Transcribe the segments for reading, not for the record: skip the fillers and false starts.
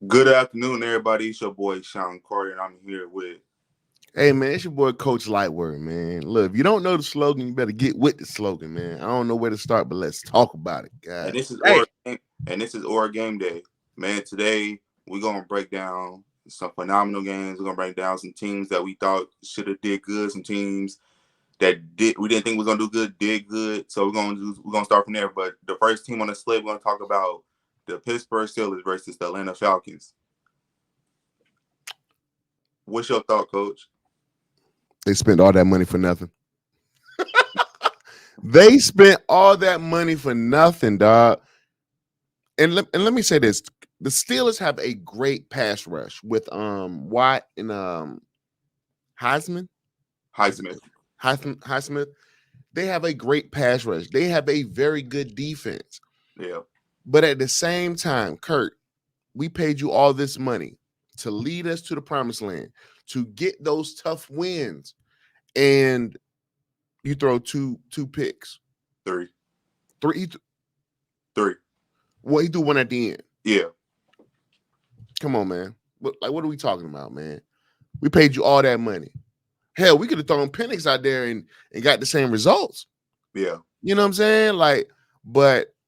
Good afternoon, everybody. It's your boy Sean Carter, and I'm here with. Hey man, it's your boy Coach Lightword, man. Look, if you don't know the slogan, you better get with the slogan, man. I don't know where to start, but let's talk about it, And God. this is Hey, Or Game Day, man. Today we're gonna break down some phenomenal games. We're gonna break down some teams that we thought should have did good, some teams that we didn't think was gonna do good, did good. So we're gonna start from there. But the first team on the slate, we're gonna talk about the Pittsburgh Steelers versus the Atlanta Falcons. What's your thought, Coach? they spent all that money for nothing. They spent all that money for nothing, dog. And let me say this: the Steelers have a great pass rush with Watt and Heisman. Is it Highsmith. Highsmith? They have a great pass rush. They have a very good defense. Yeah, But at the same time, Kurt, we paid you all this money to lead us to the promised land, to get those tough wins, and you throw two picks, three, three. three. Well, he threw one at the end. Yeah, Come on, man. What are we talking about, man? We paid you all that money. Hell, we could have thrown Penix out there and got the same results. yeah. You know what I'm saying?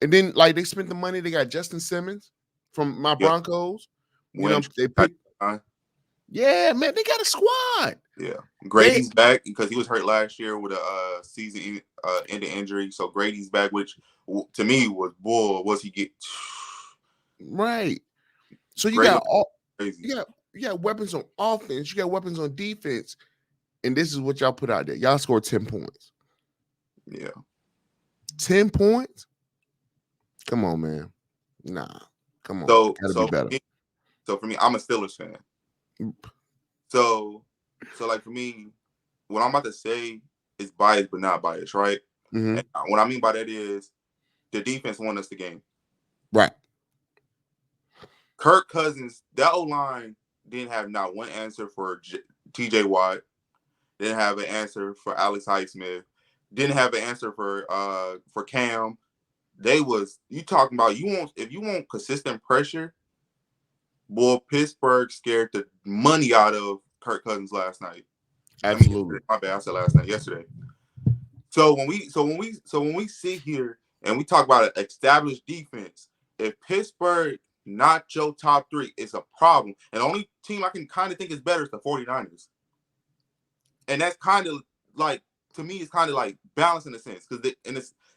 And then they spent the money. They got Justin Simmons from my Yep. Broncos. Win. They picked. Yeah, man, they got a squad. Yeah, They Grady's back because he was hurt last year with a season-ending injury. So Grady's back, which to me was bull. Was he get right. So you Grady got all crazy? you got weapons on offense, you got weapons on defense, and this is what y'all put out there. Y'all scored 10 points. Yeah. 10 points? Come on, man. Nah. Come on. So Gotta be so better. for me, I'm a Steelers fan. So like for me, what I'm about to say is biased but not biased, right? Mm-hmm. And what I mean by that is the defense won us the game. Right. Kirk Cousins, that O line didn't have not one answer for T.J. Watt. Didn't have an answer for Alex Highsmith. Didn't have an answer for Cam. They was you talking about if you want consistent pressure, boy, Pittsburgh scared the money out of Kirk Cousins last night. Absolutely. My bad, I said last night, yesterday. So when we sit here and we talk about an established defense, if Pittsburgh not your top three, it's a problem. And the only team I can kind of think is better is the 49ers. And that's kind of like, to me, it's kind of like balanced in a sense because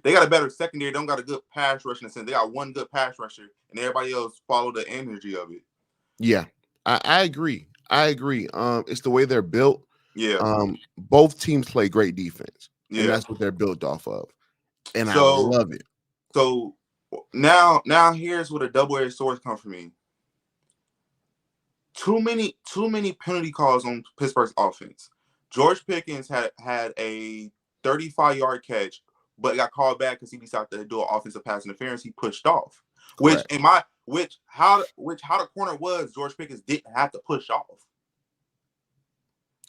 they got a better secondary. They don't got a good pass rush in a sense. They got one good pass rusher, and everybody else follow the energy of it. Yeah. I agree. I agree. It's the way they're built. Yeah. Both teams play great defense. And Yeah. that's what they're built off of. And I So love it. so now here's what a double-edged sword comes for me. Too many penalty calls on Pittsburgh's offense. George Pickens had a 35-yard catch, but got called back because he decided to do an offensive pass interference. He pushed off, Correct. how the corner was. George Pickens didn't have to push off,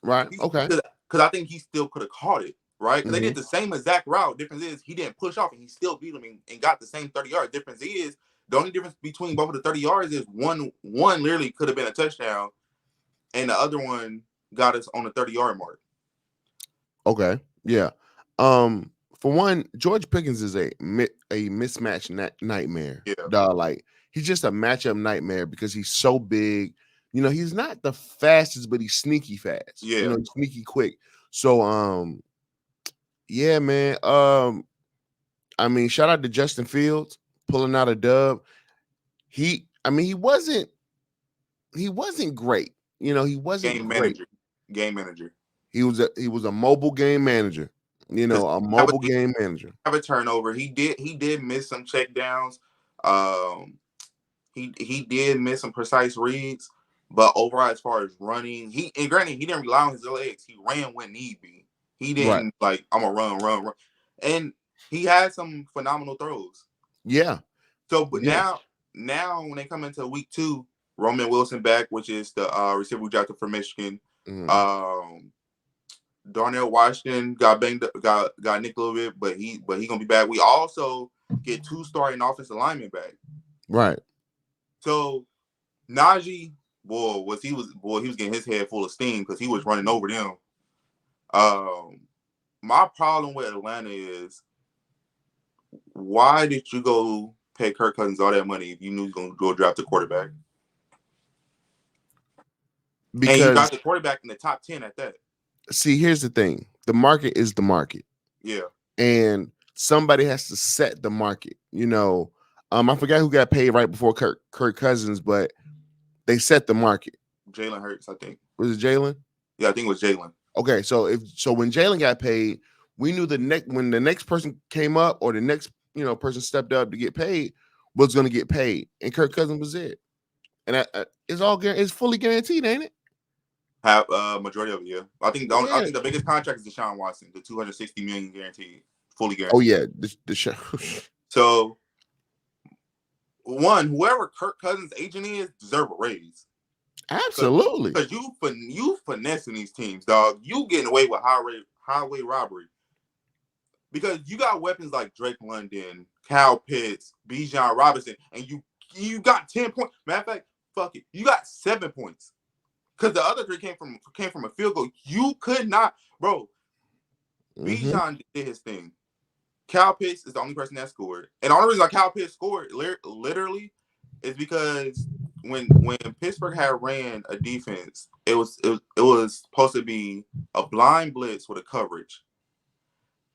Right. Okay. Because I think he still could have caught it, right? Because they Mm-hmm. did the same exact route. Difference is he didn't push off and he still beat him and got the same 30 yards. Difference is the only difference between both of the 30 yards is one literally could have been a touchdown, and the other one got us on the 30-yard mark. Okay. Yeah. For one, George Pickens is a mismatch nightmare. Yeah. Dog, like he's just a matchup nightmare because he's so big. You know, he's not the fastest, but he's sneaky fast. Yeah. You know, he's sneaky quick. So yeah, man. I mean, shout out to Justin Fields pulling out a dub. He wasn't great. You know, he wasn't great. Game manager. He was a mobile game manager. You know, a mobile game manager. Have a turnover. He did miss some check downs. He did miss some precise reads, but overall, as far as running, granted he didn't rely on his legs. He ran when need be. He didn't I'm gonna run, and he had some phenomenal throws. Yeah. So, but now when they come into week 2, Roman Wilson back, which is the receiver we drafted from Michigan. Mm-hmm. Darnell Washington got banged up, got nicked a little bit, but he gonna be back. We also get 2 starting offensive linemen back. Right. So Najee, he was getting his head full of steam because he was running over them. My problem with Atlanta is, why did you go pay Kirk Cousins all that money if you knew he was going to go draft a quarterback? And you got the quarterback in the top 10 at that. See, here's the thing. The market is the market. Yeah. And somebody has to set the market. I forgot who got paid right before Kirk Cousins, but they set the market. Jalen Hurts, I think. Was it Jalen? Yeah, I think it was Jalen. Okay, so when Jalen got paid, we knew when the next person came up or the next person stepped up to get paid was going to get paid, and Kirk Cousins was it. And it's fully guaranteed, ain't it? Have majority of it, yeah. I think the biggest contract is Deshaun Watson, the $260 million guaranteed, fully guaranteed. Oh yeah, the show. So, whoever Kirk Cousins' agent is, deserve a raise. Absolutely, because you finessing these teams, dog. You getting away with highway robbery because you got weapons like Drake London, Kyle Pitts, Bijan Robinson, and you got 10 points. Matter of fact, fuck it, you got 7 points because the other 3 came from a field goal. You could not, bro. Bijan did his thing. Kyle Pitts is the only person that scored, and the only reason Kyle Pitts scored literally is because when Pittsburgh had ran a defense, it was supposed to be a blind blitz with a coverage,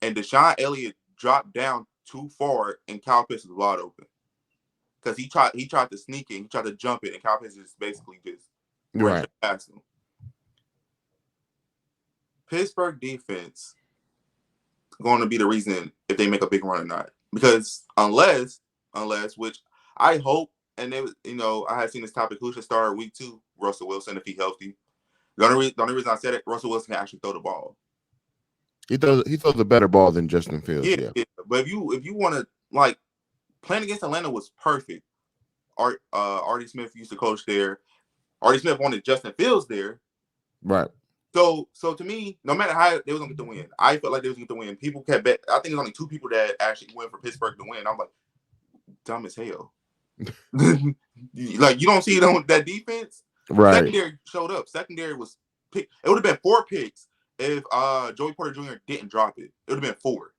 and Deshaun Elliott dropped down too far, and Kyle Pitts was wide open because he tried to sneak it, he tried to jump it, and Kyle Pitts just basically just right past him. Pittsburgh defense going to be the reason if they make a big run or not, because unless which I hope. And they, I had seen this topic. Who should start week 2? Russell Wilson, if he's healthy. The only reason I said it, Russell Wilson can actually throw the ball. He throws a better ball than Justin Fields. Yeah. But if you want to, like, playing against Atlanta was perfect. Artie Smith used to coach there. Artie Smith wanted Justin Fields there. Right. So to me, no matter how they was gonna get the win, I felt like they was gonna get the win. People kept bet. I think there's only 2 people that actually went for Pittsburgh to win. I'm like, dumb as hell. Like, you don't see it on that defense, right? Secondary showed up. Secondary was pick. It would have been 4 picks if Joey Porter Jr. didn't drop it. It would have been 4.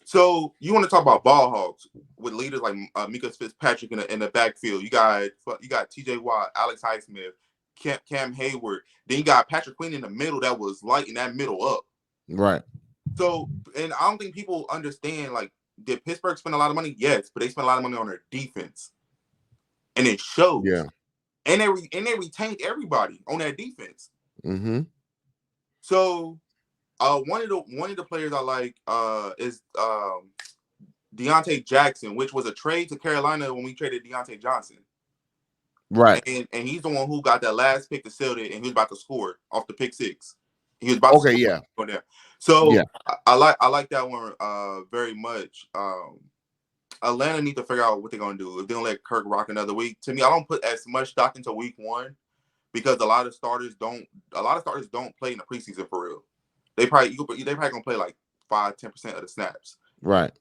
So you want to talk about ball hogs with leaders like Mika Fitzpatrick in the backfield? You got T.J. Watt, Alex Highsmith, Cam Hayward. Then you got Patrick Queen in the middle that was lighting that middle up. Right. So, and I don't think people understand, like, did Pittsburgh spend a lot of money? Yes, but they spent a lot of money on their defense, and it shows. Yeah, and they retained everybody on that defense. Mm-hmm. So, one of the players I like is Deontay Jackson, which was a trade to Carolina when we traded Deontay Johnson. Right, and he's the one who got that last pick to seal it, and he was about to score off the pick 6. He was about to score yeah. On there. So yeah. I like that one very much. Atlanta need to figure out what they're gonna do if they don't let Kirk rock another week. To me, I don't put as much stock into week 1 because a lot of starters don't play in the preseason for real. They probably gonna play like 5-10% of the snaps. Right.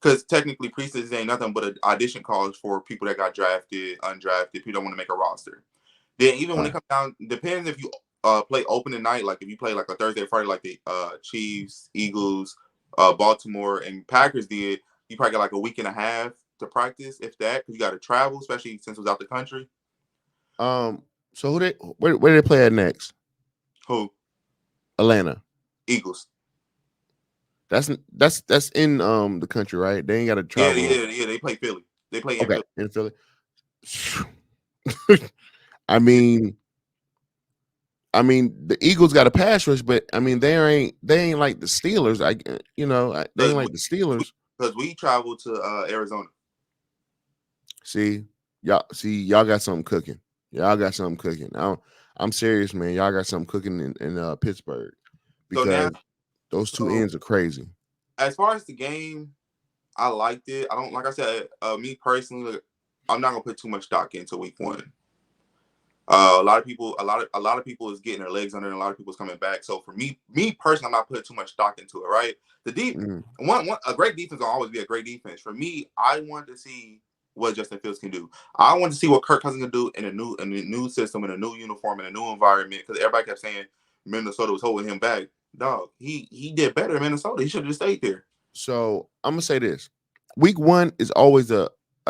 Because technically preseason ain't nothing but an audition calls for people that got drafted, undrafted, people don't want to make a roster. Then even when it comes down, depends if you play opening night, like if you play like a Thursday, Friday, like the Chiefs, Eagles, Baltimore, and Packers did, you probably got like a week and a half to practice, if that, because you got to travel, especially since it was out the country. So where do they play at next? Who? Atlanta. Eagles. That's in the country, right? They ain't got to travel. Yeah. They play Philly. They play in Philly. I mean, the Eagles got a pass rush, but I mean they ain't like the Steelers. They ain't like the Steelers because we traveled to Arizona. See, y'all got something cooking. Y'all got something cooking. I'm serious, man. Y'all got something cooking in Pittsburgh because those two ends are crazy. As far as the game, I liked it. I don't, like I said, me personally, I'm not gonna put too much stock into week 1. A lot of people is getting their legs under, and a lot of people's coming back. So for me personally, I'm not putting too much stock into it. Right? A great defense will always be a great defense. For me, I want to see what Justin Fields can do. I want to see what Kirk Cousins can do in a new system, in a new uniform, in a new environment. Because everybody kept saying Minnesota was holding him back. Dog, he did better in Minnesota. He should have just stayed there. So I'm gonna say this: week 1 is always a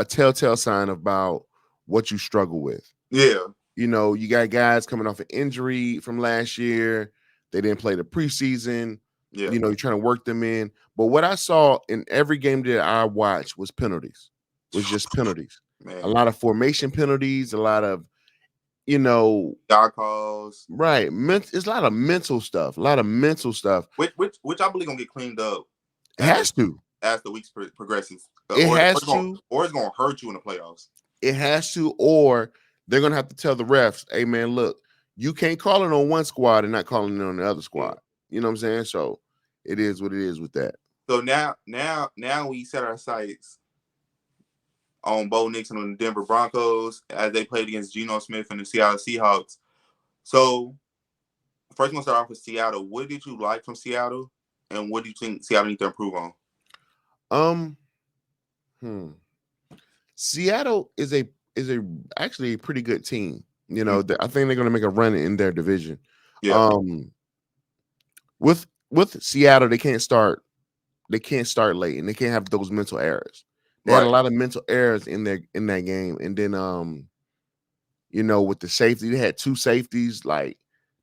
telltale sign about what you struggle with. Yeah, You know, you got guys coming off an injury from last year. They didn't play the preseason. yeah, You know, you're trying to work them in. But what I saw in every game that I watched was penalties. Was just penalties. A man. lot of formation penalties. A lot of, you know, God calls, right. It's a lot of mental stuff. A lot of mental stuff. which I believe gonna get cleaned up It has to. as the weeks progresses. It has or it's gonna hurt you in the playoffs. It has to, or they're gonna have to tell the refs, hey man, look, you can't call it on one squad and not calling it on the other squad. You know what I'm saying? So it is what it is with that. So now we set our sights on Bo Nix and the Denver Broncos as they played against Geno Smith and the Seattle Seahawks. So first, we'll start off with Seattle. What did you like from Seattle, and what do you think Seattle needs to improve on? Seattle is actually a pretty good team. You know, I think they're going to make a run in their division. Yeah. With Seattle, they can't start late, and they can't have those mental errors. They had a lot of mental errors in that game, and then you know, with the safety, they had 2 safeties. Like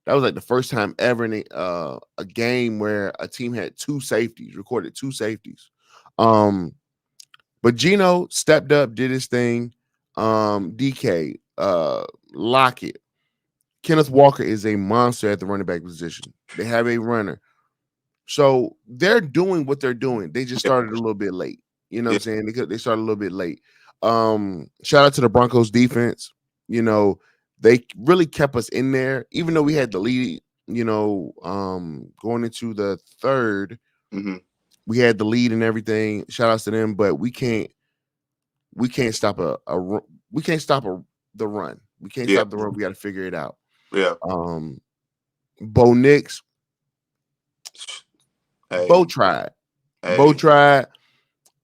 that was like the first time ever in a game where a team had 2 safeties, recorded 2 safeties. But Geno stepped up, did his thing. DK, Lockett, Kenneth Walker is a monster at the running back position. They have a runner. So they're doing what they're doing. They just started a little bit late. You know what I'm saying? They started a little bit late. Shout out to the Broncos defense. You know, they really kept us in there, even though we had the lead, you know, going into the third. Mm-hmm. We had the lead and everything. Shout outs to them, but we can't stop the run. We can't stop the run. We got to figure it out. Yeah. Bo Nix. Hey. Bo tried. Bo tried,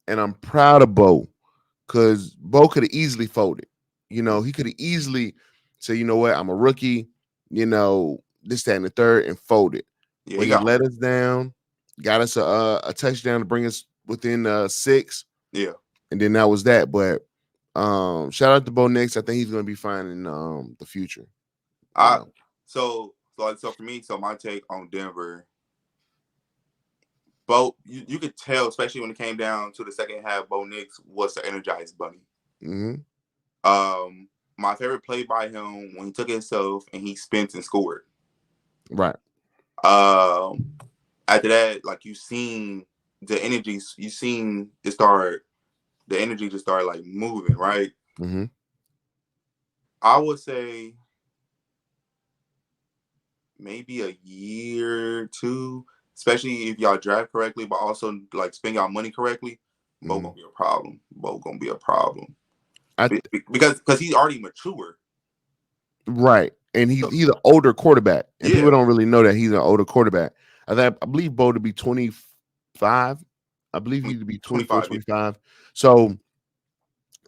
and I'm proud of Bo because Bo could have easily folded. You know, he could have easily said, you know what, I'm a rookie, you know, this, that, and the third, and folded. Yeah, but he let us down, got us a touchdown to bring us within 6. Yeah. And then that was that. But shout out to Bo Nix. I think he's going to be fine in the future. So for me, so my take on Denver, Bo, you could tell, especially when it came down to the second half, Bo Nix was the energized bunny. Mm-hmm. My favorite play by him when he took himself and he spent and scored. Right. After that, like you seen the energy, the energy just started like moving, right? Mm-hmm. I would say maybe a year or 2, especially if y'all draft correctly, but also like spend y'all money correctly. Bo gonna be a problem. Bo gonna be a problem. Because he's already mature. Right. And he's an older quarterback. And people don't really know that he's an older quarterback. I believe Bo to be 25. I believe he'd be 24, 25. So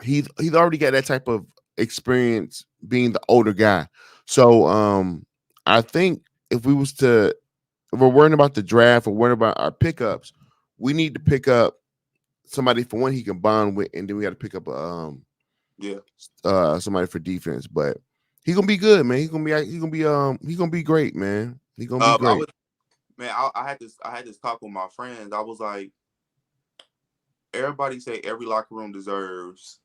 he's already got that type of experience being the older guy. So I think if we're worrying about the draft or worrying about our pickups, we need to pick up somebody for one he can bond with, and then we got to pick up somebody for defense. But he's gonna be good, man. He's gonna be great, man. He's gonna be great. I had this talk with my friends. I was like, everybody say every locker room deserves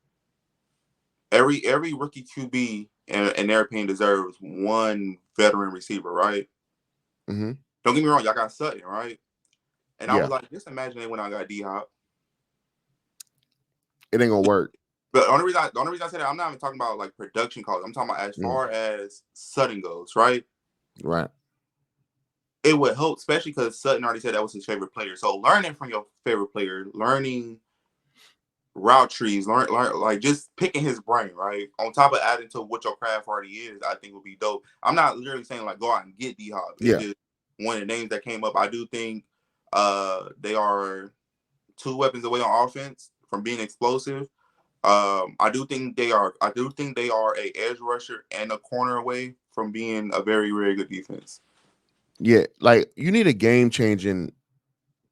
every rookie QB and their opinion deserves one veteran receiver, right? Mm-hmm. Don't get me wrong, y'all got Sutton, right? And I was like, just imagine when I got D-Hop. It ain't gonna work. But the only reason I said that, I'm not even talking about like production calls. I'm talking about as far as Sutton goes, right? Right. It would help, especially because Sutton already said that was his favorite player. So learning from your favorite player, learning route trees, learn like just picking his brain, right? On top of adding to what your craft already is, I think would be dope. I'm not literally saying like go out and get D-Hop. It's just one of the names that came up. I do think they are 2 weapons away on offense from being explosive. I do think they are. I do think they are a edge rusher and a corner away from being a very, very good defense. Yeah, like you need a game changing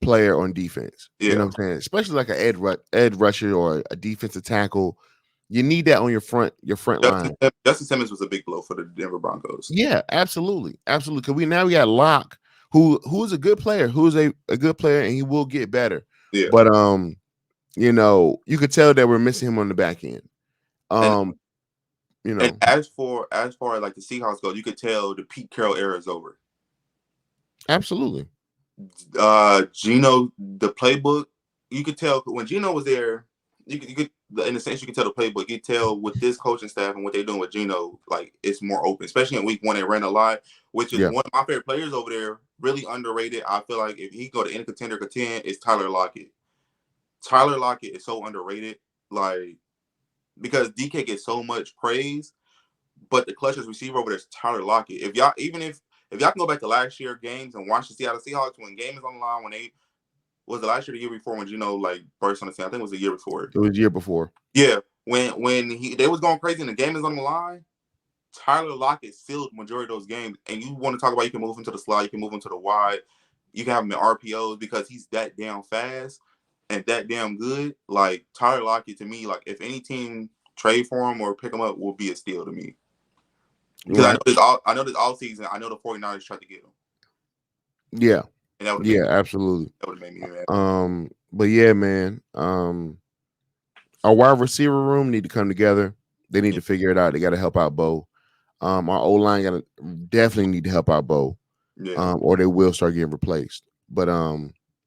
player on defense. You know Yeah, what I'm saying? Especially like an edge rusher or a defensive tackle. You need that on your front line. Justin Simmons was a big blow for the Denver Broncos. Yeah, absolutely, absolutely. Because we got Locke, who's a good player, who's a good player, and he will get better. Yeah, But you know, you could tell that we're missing him on the back end. and You and know, as far like the Seahawks go, you could tell the Pete Carroll era is over. absolutely. Gino, the playbook, you could tell when Gino was there. You could in a sense you could tell the playbook. You could tell with this coaching staff and what they're doing with Gino, like it's more open, especially in week one. They ran a lot, which is Yeah, one of my favorite players over there. Really underrated. I feel like if he go to any contender contend, it's Tyler Lockett. Tyler Lockett is so underrated, like because DK gets so much praise, but the clutchest receiver over there is Tyler Lockett. If y'all can go back to last year games and watch the Seattle Seahawks when game is on the line when they was the last year, the year before when Gino like burst on the scene. I think it was the year before. it was year before. Yeah, when they was going crazy and the game is on the line, Tyler Lockett sealed majority of those games. And you want to talk about you can move him to the slot, you can move him to the wide, you can have him in RPOs because he's that damn fast and that damn good. Like Tyler Lockett to me, like if any team trade for him or pick him up will be a steal to me. Because Right. I know this all season, I know the 49ers tried to get him. Yeah. And that would Yeah, absolutely. made me mad. But yeah, man. Our wide receiver room need to come together. They need to figure it out. They got to help out Bo. Our O line definitely need to help out Bo. Yeah. Or they will start getting replaced. But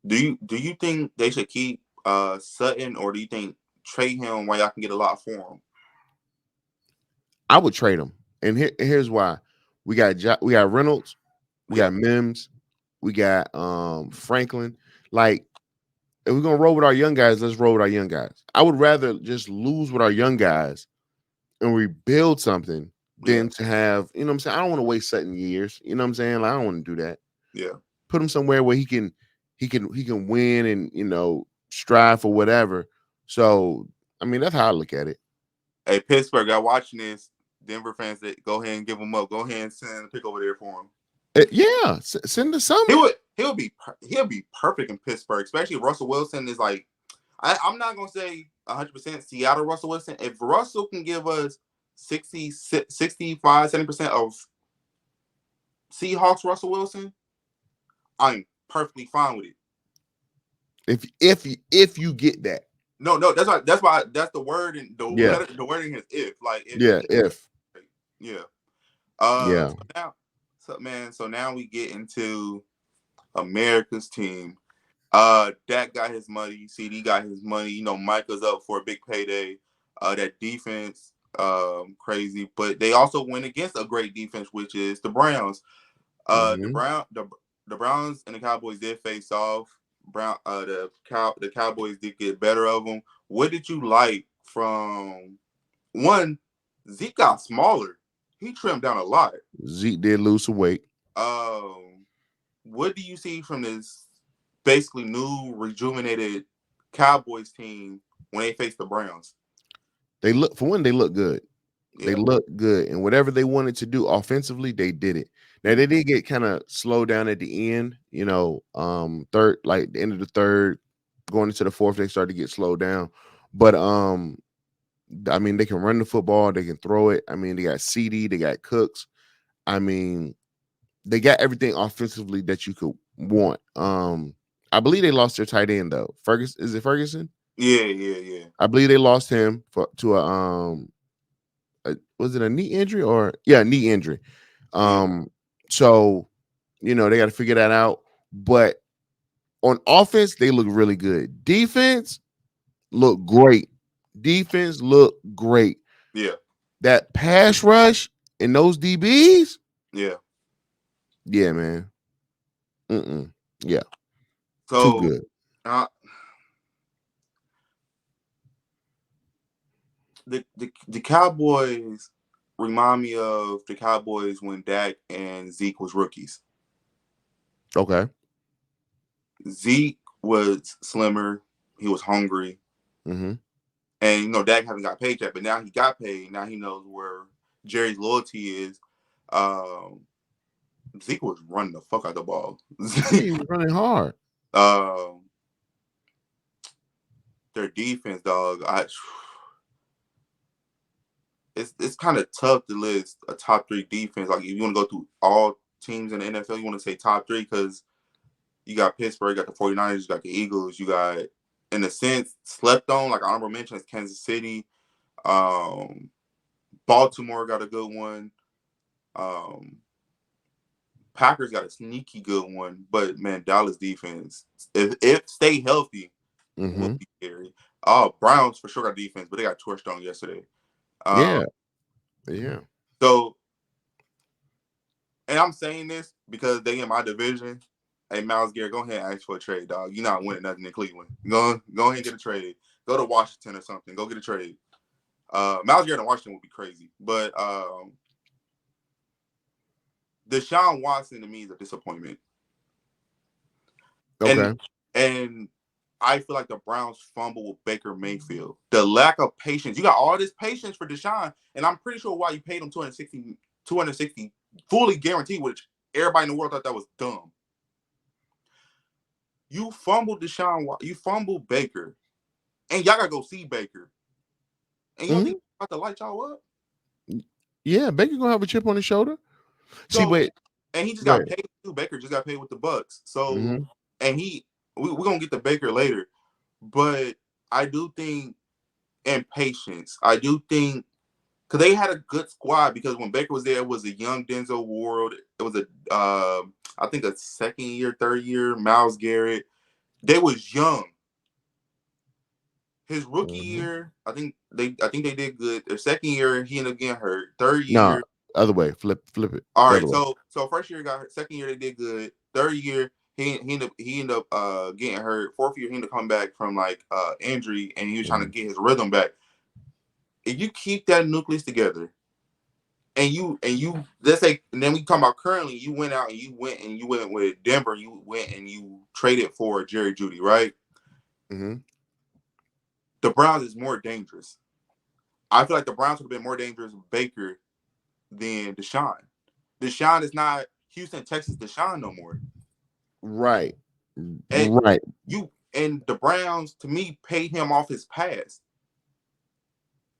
Do you think they should keep Sutton or do you think trade him while y'all can get a lot for him? I would trade him. And here's why. We got Reynolds, we got Mims, we got Franklin. Like, if we're gonna roll with our young guys, let's roll with our young guys. I would rather just lose with our young guys and rebuild something than to have, you know what I'm saying? I don't want to waste certain years. You know what I'm saying? Like, I don't want to do that. Yeah. Put him somewhere where he can win and, you know, strive for whatever. So I mean, that's how I look at it. Hey, Pittsburgh, y'all watching this? Denver fans, that go ahead and give him up. Go ahead and send a pick over there for him. Yeah, send us some. He'll be perfect in Pittsburgh, especially if Russell Wilson is like. I'm not gonna say 100% Seattle Russell Wilson. If Russell can give us 65, 70% of Seahawks Russell Wilson, I'm perfectly fine with it. If you get that. No, that's the word and the wording is if. Like if. Yeah. Yeah. So now we get into America's team. Dak got his money, CD got his money, you know, Micah's up for a big payday. That defense, crazy. But they also went against a great defense, which is the Browns. The Browns and the Cowboys did face off. The Cowboys did get better of them. What did you like from one? Zeke got smaller. He trimmed down a lot. Zeke did lose some weight. What do you see from this basically new rejuvenated Cowboys team when they face the Browns? They look good. Yeah. They look good, and whatever they wanted to do offensively, they did it. Now they did get kind of slowed down at the end, you know, third, like the end of the third, going into the fourth, they started to get slowed down. But I mean, they can run the football, they can throw it. I mean, they got CD, they got Cooks. I mean, they got everything offensively that you could want. I believe they lost their tight end though. Ferguson, is it Ferguson? Yeah. I believe they lost him to a was it a knee injury or knee injury. So you know they got to figure that out. But on offense, they look really good. Defense look great. Yeah. That pass rush and those DBs. Yeah. Yeah, man. Yeah. So, too good. The Cowboys remind me of the Cowboys when Dak and Zeke was rookies. Okay. Zeke was slimmer. He was hungry. Mm-hmm. And Dak haven't got paid yet, but now he got paid. Now he knows where Jerry's loyalty is. Zeke was running the fuck out the ball. He was running hard. Their defense, dog. It's kind of tough to list a top 3 defense. Like if you want to go through all teams in the NFL, you want to say top 3 because you got Pittsburgh, you got the 49ers, you got the Eagles, you got, in a sense, slept on, like honorable mentions, Kansas City. Baltimore got a good one. Packers got a sneaky good one. But, man, Dallas defense, if stay healthy, will be scary. Browns for sure got defense, but they got torched on yesterday. Yeah. So, and I'm saying this because they in my division. Hey, Myles Garrett, go ahead and ask for a trade, dog. You're not winning nothing in Cleveland. Go ahead and get a trade. Go to Washington or something. Go get a trade. Myles Garrett in Washington would be crazy. But Deshaun Watson to me is a disappointment. Okay. And I feel like the Browns fumble with Baker Mayfield. The lack of patience. You got all this patience for Deshaun, and I'm pretty sure why you paid him $260 fully guaranteed, which everybody in the world thought that was dumb. You fumbled Deshaun. You fumbled Baker, and y'all gotta go see Baker. And you don't think about to light y'all up? Yeah, Baker gonna have a chip on his shoulder. So, and he just got paid too. Baker just got paid with the Bucks. So, and we're gonna get to Baker later, but I do think impatience. I do think because they had a good squad because when Baker was there, it was a young Denzel Ward. It was I think a second year, third year Myles Garrett. They was young. His rookie year, I think they did good. Their second year, he ended up getting hurt. Third year, other way, flip it. All right, so first year he got hurt. Second year they did good. Third year he ended up getting hurt. Fourth year he ended up coming back from like injury, and he was trying to get his rhythm back. If you keep that nucleus together, and you let's say, and then we talk about currently, you went with Denver. You went and you traded for Jerry Jeudy, right? The Browns is more dangerous. I feel like the Browns would have been more dangerous with Baker than Deshaun. Deshaun is not Houston, Texas Deshaun no more. Right. And the Browns, to me, paid him off his past.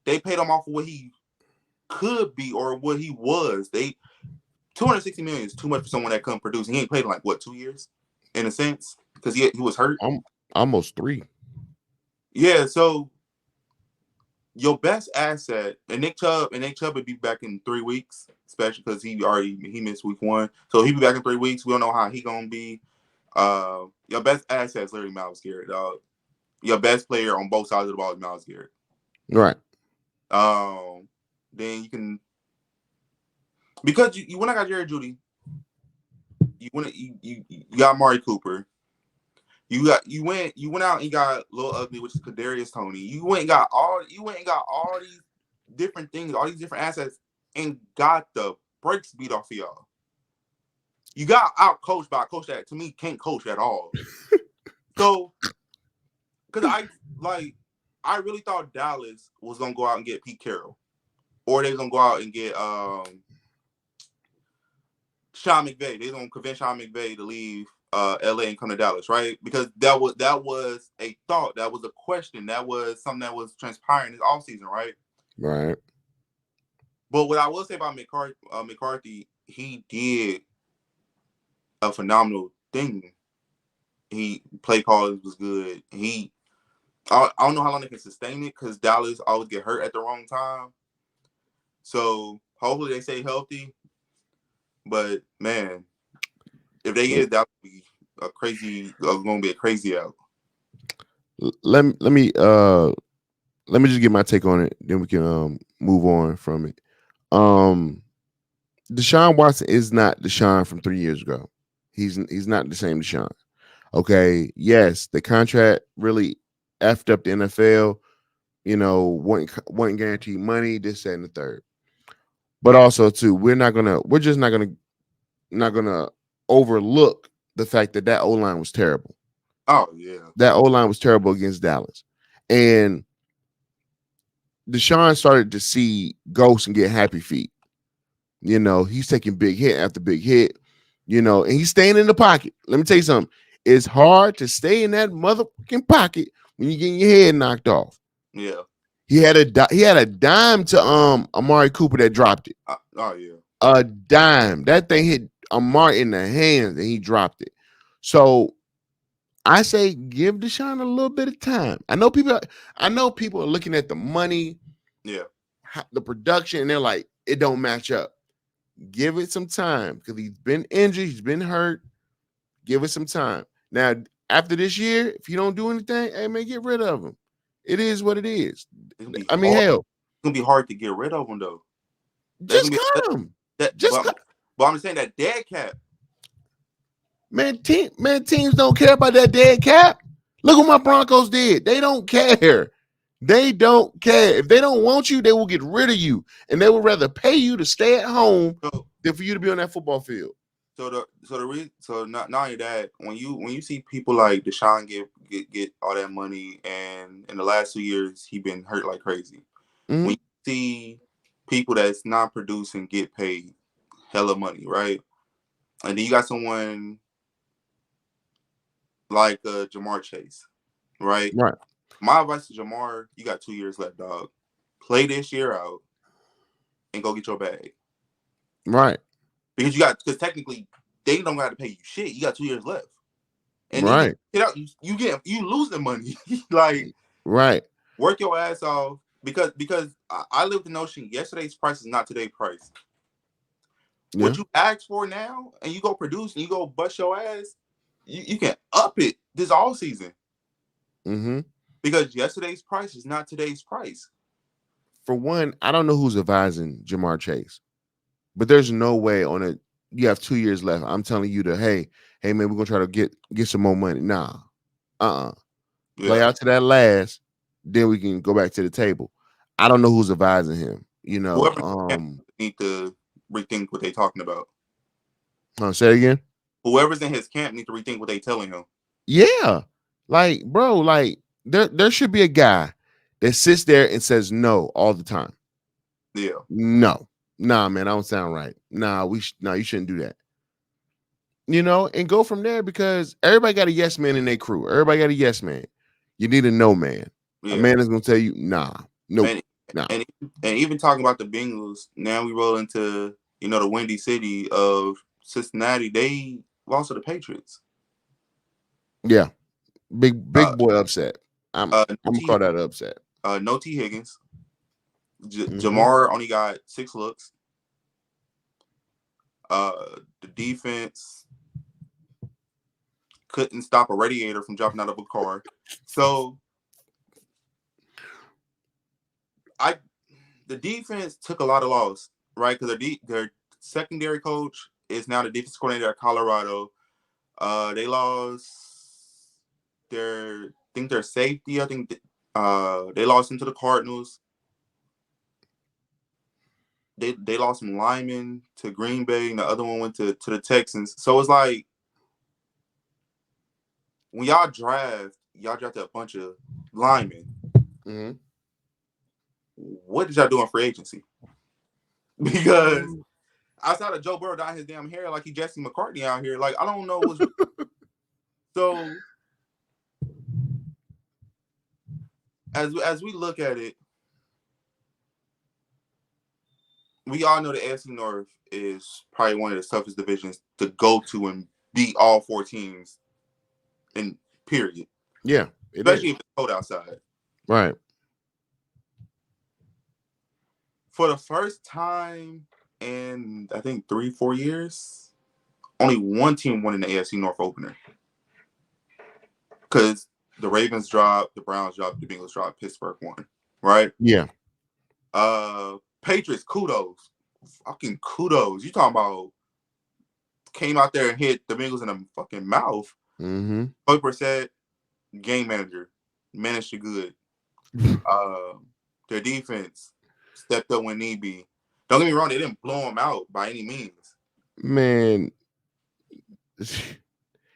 They paid him off of what he could be or what he was. $260 million is too much for someone that couldn't produce. He ain't played in like 2 years, in a sense, because he was hurt. Almost 3. Yeah, so your best asset, and Nick Chubb would be back in 3 weeks, especially because he missed week 1. So he'll be back in 3 weeks. We don't know how he gonna be. Your best asset is literally Myles Garrett, dog. Your best player on both sides of the ball is Myles Garrett. Right. Then you can, because you when I got Jerry Jeudy, you got Amari Cooper. You went out and got Lil Ugly, which is Kadarius Toney. You went and got all these different things, all these different assets, and got the brakes beat off of y'all. You got out coached by a coach that to me can't coach at all. So, because I really thought Dallas was gonna go out and get Pete Carroll, or they was gonna go out and get Sean McVay. They was gonna convince Sean McVay to leave LA and come to Dallas, right? Because that was a thought, that was a question, that was something that was transpiring this offseason, right? Right. But what I will say about McCarthy, he did a phenomenal thing. He play calls was good. I don't know how long they can sustain it because Dallas always get hurt at the wrong time. So hopefully they stay healthy. But man, if they is, that would be going to be a crazy out. Let me just get my take on it, then we can move on from it. Deshaun Watson is not Deshaun from 3 years ago. He's not the same Deshaun. Okay, yes, the contract really effed up the NFL. Wanting guaranteed money, this, that, and the third. But also too, we're just not gonna overlook the fact that O-line was terrible. Oh yeah, that O-line was terrible against Dallas, and Deshaun started to see ghosts and get happy feet. You know, he's taking big hit after big hit, you know, and he's staying in the pocket. Let me tell you something. It's hard to stay in that motherfucking pocket when you're getting your head knocked off. Yeah. He had a dime to Amari Cooper that dropped it. Oh yeah. A dime. That thing hit Amari in the hands and he dropped it. So I say give Deshaun a little bit of time. I know people are looking at the money, Yeah. the production, and they're like, it don't match up. Give it some time because he's been injured, he's been hurt. Give it some time. Now, after this year, if you don't do anything, hey man, get rid of him. It is what it is. I mean, hell, it's gonna be hard to get rid of him though. Just cut him. But I'm saying that dead cap. Man, teams don't care about that dead cap. Look what my Broncos did. They don't care. They don't care. If they don't want you, they will get rid of you, and they would rather pay you to stay at home than for you to be on that football field. So not only that, when you see people like Deshaun get all that money, and in the last 2 years he been hurt like crazy. Mm-hmm. When you see people that's not producing get paid hella money, right? And then you got someone like Ja'Marr Chase, right? Right. My advice to Ja'Marr, you got 2 years left, dog. Play this year out and go get your bag. Right. Because technically they don't got to pay you shit. You got 2 years left. And right. You losing money. Like right. Work your ass off because I live the notion yesterday's price is not today's price. Yeah. What you ask for now and you go produce and you go bust your ass, you can up it this all season. Mm-hmm. Because yesterday's price is not today's price. For one, I don't know who's advising Ja'Marr Chase, but there's no way you have 2 years left. I'm telling you hey man, we're gonna try to get some more money. Nah. Yeah. Play out to that last, then we can go back to the table. I don't know who's advising him. You know, need to rethink what they're talking about. Say it again. Whoever's in his camp need to rethink what they're telling him. Yeah. Like, bro, like there should be a guy that sits there and says no all the time. Yeah. No. Nah, man, I don't sound right. Nah, you shouldn't do that. You know, and go from there because everybody got a yes man in their crew. Everybody got a yes man. You need a no man. Yeah. A man is gonna tell you, nah, no, nah. And even talking about the Bengals, now we roll into the Windy City of Cincinnati. They lost to the Patriots. Yeah, big boy upset. I'm gonna call that upset. No T. Higgins. Ja'Marr only got 6 looks. The defense couldn't stop a radiator from dropping out of a car. So the defense took a lot of loss, right? Because their secondary coach is now the defense coordinator at Colorado. They lost their safety. I think they lost him to the Cardinals. They lost some linemen to Green Bay, and the other one went to the Texans. So it's like when y'all drafted a bunch of linemen. Mm-hmm. What did y'all do in free agency? Because outside of Joe Burrow dyeing his damn hair like he Jesse McCartney out here, like I don't know what's so. As we look at it, we all know the AFC North is probably one of the toughest divisions to go to and beat all 4 teams. In period. Yeah, especially if it's cold outside. Right. For the first time in I think 3-4 years, only one team won in the AFC North opener. Because the Ravens dropped, the Browns dropped, the Bengals dropped, Pittsburgh won. Right? Yeah. Patriots, kudos. Fucking kudos. You talking about came out there and hit the Bengals in the fucking mouth. Mm-hmm. Hoiberg said, game manager, managed it good. Their defense stepped up when need be. Don't get me wrong, they didn't blow them out by any means. Man,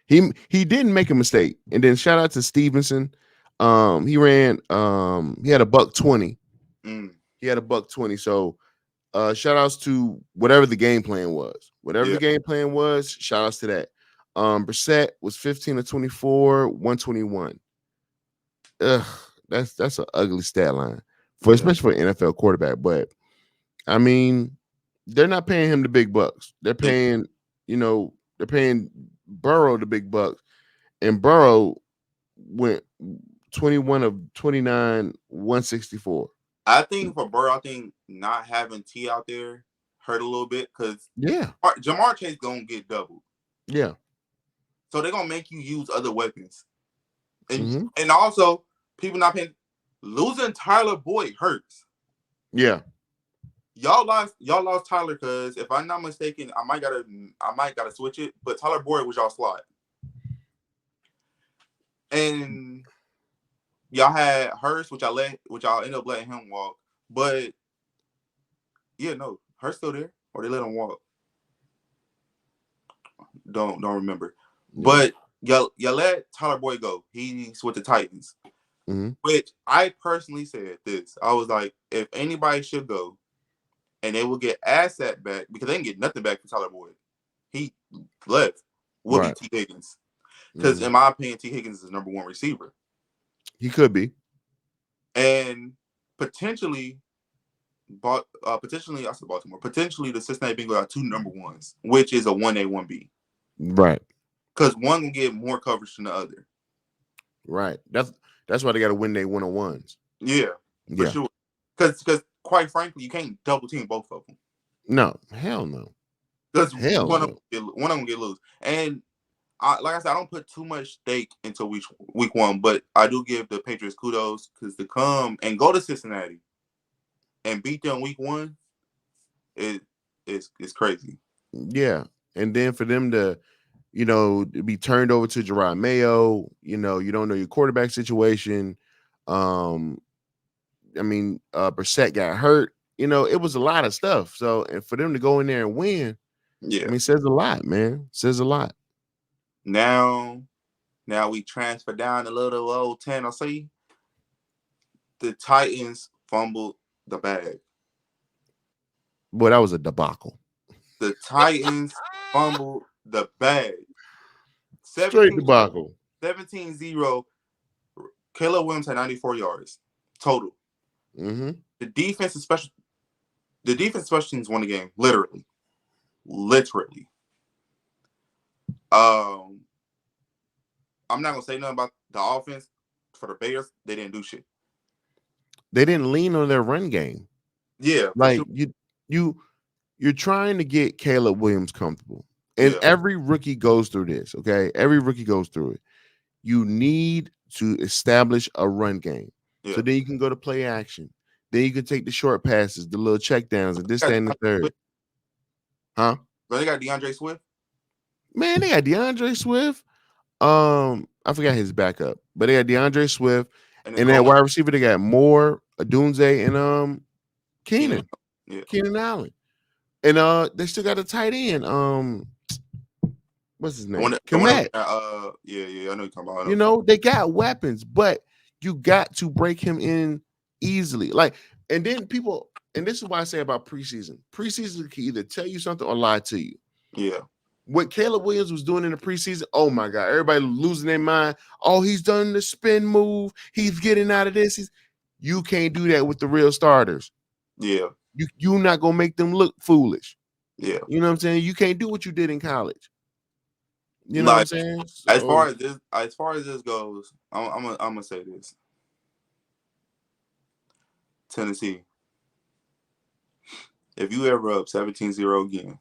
he didn't make a mistake. And then shout out to Stevenson. He ran. He had a $120. He had a $120. So shout outs to whatever the game plan was. Whatever the game plan was, shout outs to that. Brissett was 15 to 24, 121. Ugh, that's an ugly stat line especially for an NFL quarterback. But I mean, they're not paying him the big bucks. They're paying, they're paying Burrow the big bucks, and Burrow went 21 of 29, 164. I think for Burrow, I think not having T out there hurt a little bit because Jamar Chase gonna get doubled. Yeah. So they're gonna make you use other weapons. And also people not paying. Losing Tyler Boyd hurts. Yeah. Y'all lost Tyler because if I'm not mistaken, I might gotta switch it. But Tyler Boyd was y'all slot. And y'all had Hurst, which y'all ended up letting him walk. But yeah, no, Hurst still there, or they let him walk. Don't remember. Yeah. But y'all let Tyler Boyd go. He's with the Titans. Which I personally said this. I was like, if anybody should go, and they will get asset back because they didn't get nothing back from Tyler Boyd. He left. Will be T. Higgins. Because in my opinion, T. Higgins is the number one receiver. He could be. And potentially I said Baltimore. Potentially the Cincinnati Bengals are two number ones, which is a 1A, 1B. Right. Because one can get more coverage than the other. Right. That's why they got to win their one-on-ones. Yeah, for sure. Because quite frankly, you can't double team both of them. No, hell no. Because one of them get loose. And like I said, I don't put too much stake into week one, but I do give the Patriots kudos because to come and go to Cincinnati and beat them week one, it's crazy. Yeah, and then for them to, be turned over to Gerard Mayo, you don't know your quarterback situation. Brissett got hurt. It was a lot of stuff. So, and for them to go in there and win, says a lot, man. Says a lot. Now we transfer down a little old Tennessee. The Titans fumbled the bag. Boy, that was a debacle. The Titans fumbled the bag. Straight debacle. 17-0. Caleb Williams had 94 yards total. The defense special teams won the game. Literally. I'm not gonna say nothing about the offense for the Bears. They didn't do shit. They didn't lean on their run game. Yeah, like you're trying to get Caleb Williams comfortable, and every rookie goes through this. Okay, every rookie goes through it. You need to establish a run game, so then you can go to play action. Then you can take the short passes, the little check downs, and this, that, and the third. Huh? But they got DeAndre Swift. Man, they got DeAndre Swift. I forgot his backup, but they got DeAndre Swift, and that wide receiver they got Moore, Adunze, and Keenan Allen, and they still got a tight end. What's his name? Kmet. I know you're talking about. They got weapons, but you got to break him in easily. And then people, and this is why I say about preseason. Preseason can either tell you something or lie to you. Yeah. What Caleb Williams was doing in the preseason, oh my God, everybody losing their mind. Oh, he's done the spin move. He's getting out of this. You can't do that with the real starters. Yeah. You're not gonna make them look foolish. Yeah. You know what I'm saying? You can't do what you did in college. You know what I'm saying? So, as far as this goes, I'm gonna say this. Tennessee, if you ever up 17-0 again,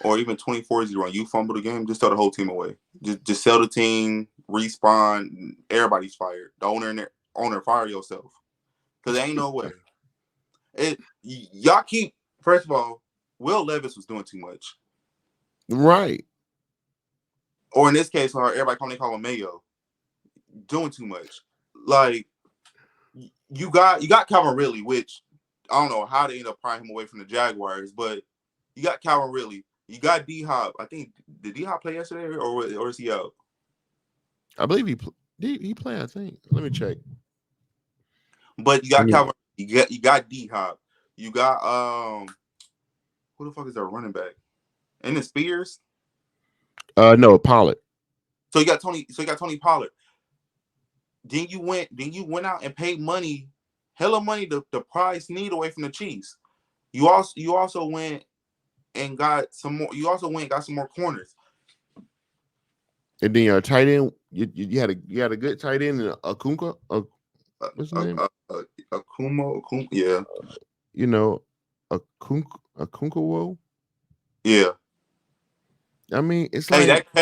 or even 24-0 and you fumble the game, just throw the whole team away. Just sell the team, respawn, everybody's fired. The owner fire yourself. Because there ain't no way. Y'all keep, first of all, Will Levis was doing too much. Right. Or in this case, everybody call him Mayo. Doing too much. Like, you got Calvin Ridley, which I don't know how they end up prying him away from the Jaguars, but you got Calvin Ridley. You got D-Hop. I think, did D-Hop play yesterday or is he out? I believe he played, I think. Let me check. But you got Yeah. Calvin, you got D Hop, you got who the fuck is their running back? And the Spears. No, Pollard. So you got Tony Pollard. Then you went out and paid money, hella money to prize Snead away from the Chiefs. You also went and got some more. You also went and got some more corners. And then your tight end, you had a good tight end in Akunka. What's his name? Akumo, yeah. You know, Akunkawo. Yeah. I mean, it's Hey, like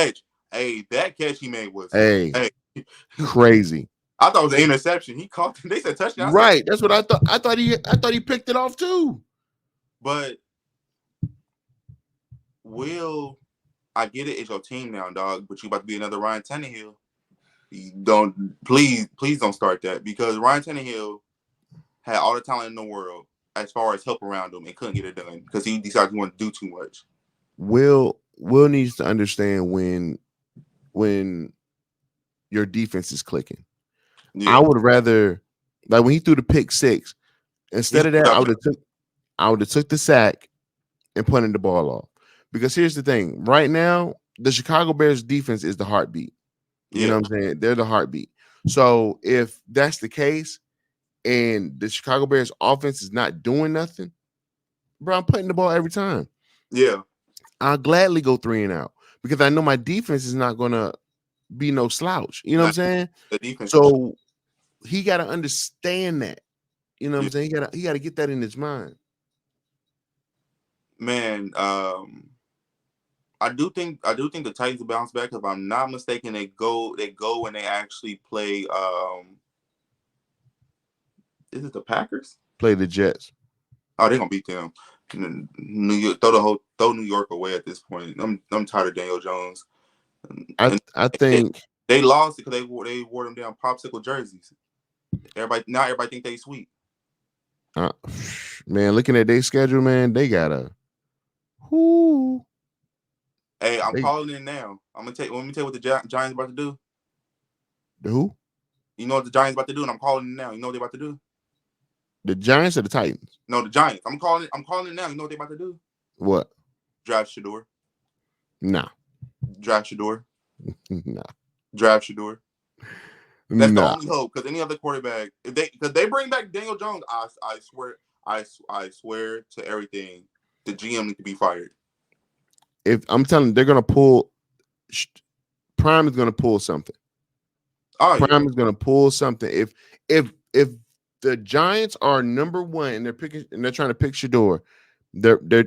that catch he made was crazy. I thought it was an interception. He caught. They said touchdown. Right. That's what I thought. I thought he picked it off too. But I get it. It's your team now, dog. But you about to be another Ryan Tannehill. Please don't start that, because Ryan Tannehill had all the talent in the world as far as help around him and couldn't get it done because he decided he wanted to do too much. Will needs to understand when your defense is clicking. Yeah. I would rather, like when he threw the pick six, instead of that, I would have took the sack and punted the ball off. Because here's the thing: right now, the Chicago Bears defense is the heartbeat. You know what I'm saying? They're the heartbeat. So if that's the case, and the Chicago Bears offense is not doing nothing, bro, I'm putting the ball every time. Yeah. I'll gladly go 3 and out because I know my defense is not gonna be no slouch. You know what I'm saying? The defense. So he got to understand that. You know what I'm saying? He got to get that in his mind. Man, I do think the Titans will bounce back. If I'm not mistaken, they go and they actually play. Is it the Packers? Play the Jets. Oh, they're gonna beat them. New York, throw New York away at this point. I'm tired of Daniel Jones. I think they lost because they wore them down popsicle jerseys. Everybody think they sweet. Man, looking at their schedule, man, they gotta. Whoo. Hey, I'm calling in now. Let me tell you what the Giants about to do. The who? You know what the Giants about to do, and I'm calling in now. You know what they about to do? The Giants or the Titans? No, the Giants. I'm calling it now. You know what they about to do? What? Draft Shedeur. Nah. Draft Shedeur. Nah. Draft Shedeur. That's the only hope, because any other quarterback, because they bring back Daniel Jones, I swear to everything, the GM needs to be fired. If I'm telling you, they're gonna pull. Prime is gonna pull something. Prime is gonna pull something. If the Giants are number one and they're trying to pick Shedeur, their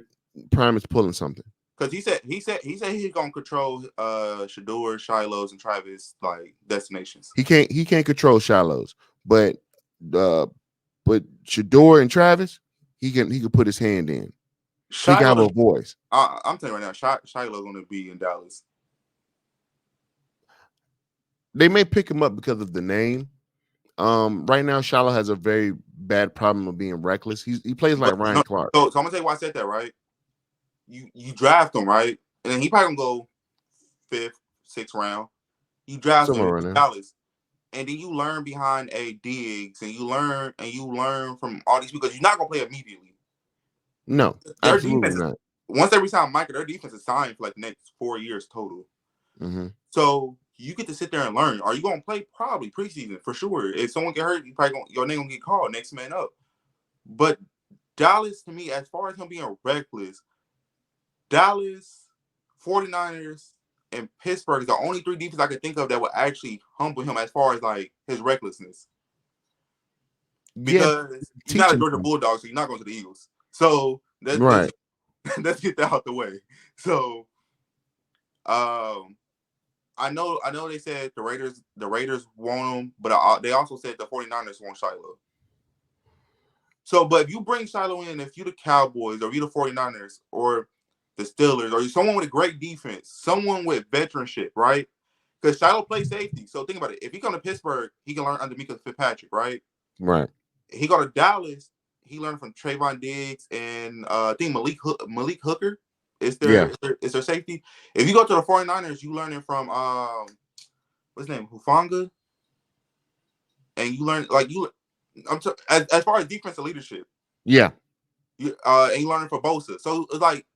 Prime is pulling something. Because he said he's gonna control Shedeur, Shiloh's, and Travis like destinations. He can't control Shiloh's, but Shedeur and Travis, he can put his hand in. Shiloh, he can have a voice. I'm telling you right now, Shiloh's gonna be in Dallas. They may pick him up because of the name. Right now, Shiloh has a very bad problem of being reckless. He plays like Ryan Clark. So I'm gonna tell you why I said that, right? You draft him, right? And then he probably gonna go 5th, 6th round. You draft him in Dallas. And then you learn behind a Diggs, and you learn from all these, because you're not gonna play immediately. No, their absolutely not. Once they resign Micah, their defense is signed for like the next 4 years total. Mm-hmm. So you get to sit there and learn. Are you gonna play? Probably preseason for sure. If someone get hurt, your name gonna get called next man up. But Dallas, to me, as far as him being reckless, Dallas, 49ers, and Pittsburgh is the only 3 defenses I can think of that would actually humble him as far as like his recklessness. Because you're not a Georgia Bulldog, so you're not going to the Eagles. So let's get that out the way. So I know they said the Raiders want him, but they also said the 49ers want Shiloh. So, but if you bring Shiloh in, if you're the Cowboys or you're the 49ers or the Steelers, or someone with a great defense, someone with veteranship, right? Because Shiloh plays safety. So think about it. If he come to Pittsburgh, he can learn under Mika Fitzpatrick, right? Right. He go to Dallas, he learned from Trayvon Diggs and I think Malik Hooker is their safety. If you go to the 49ers, you learning from what's his name? Hufanga. And you learn As far as defensive leadership, Yeah. and you learning for Bosa. So it's like,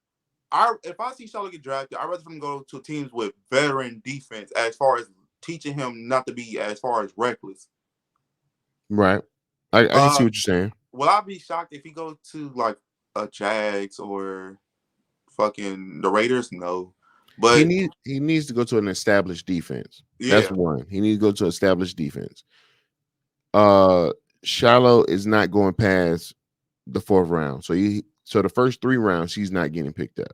if I see Shiloh get drafted, I'd rather him go to teams with veteran defense as far as teaching him not to be as far as reckless. Right. I can see what you're saying. Will I be shocked if he goes to like a Jags or fucking the Raiders? No. But He needs to go to an established defense. yeah. That's one. He needs to go to established defense. Shiloh is not going past the 4th round. So the first 3 rounds he's not getting picked up.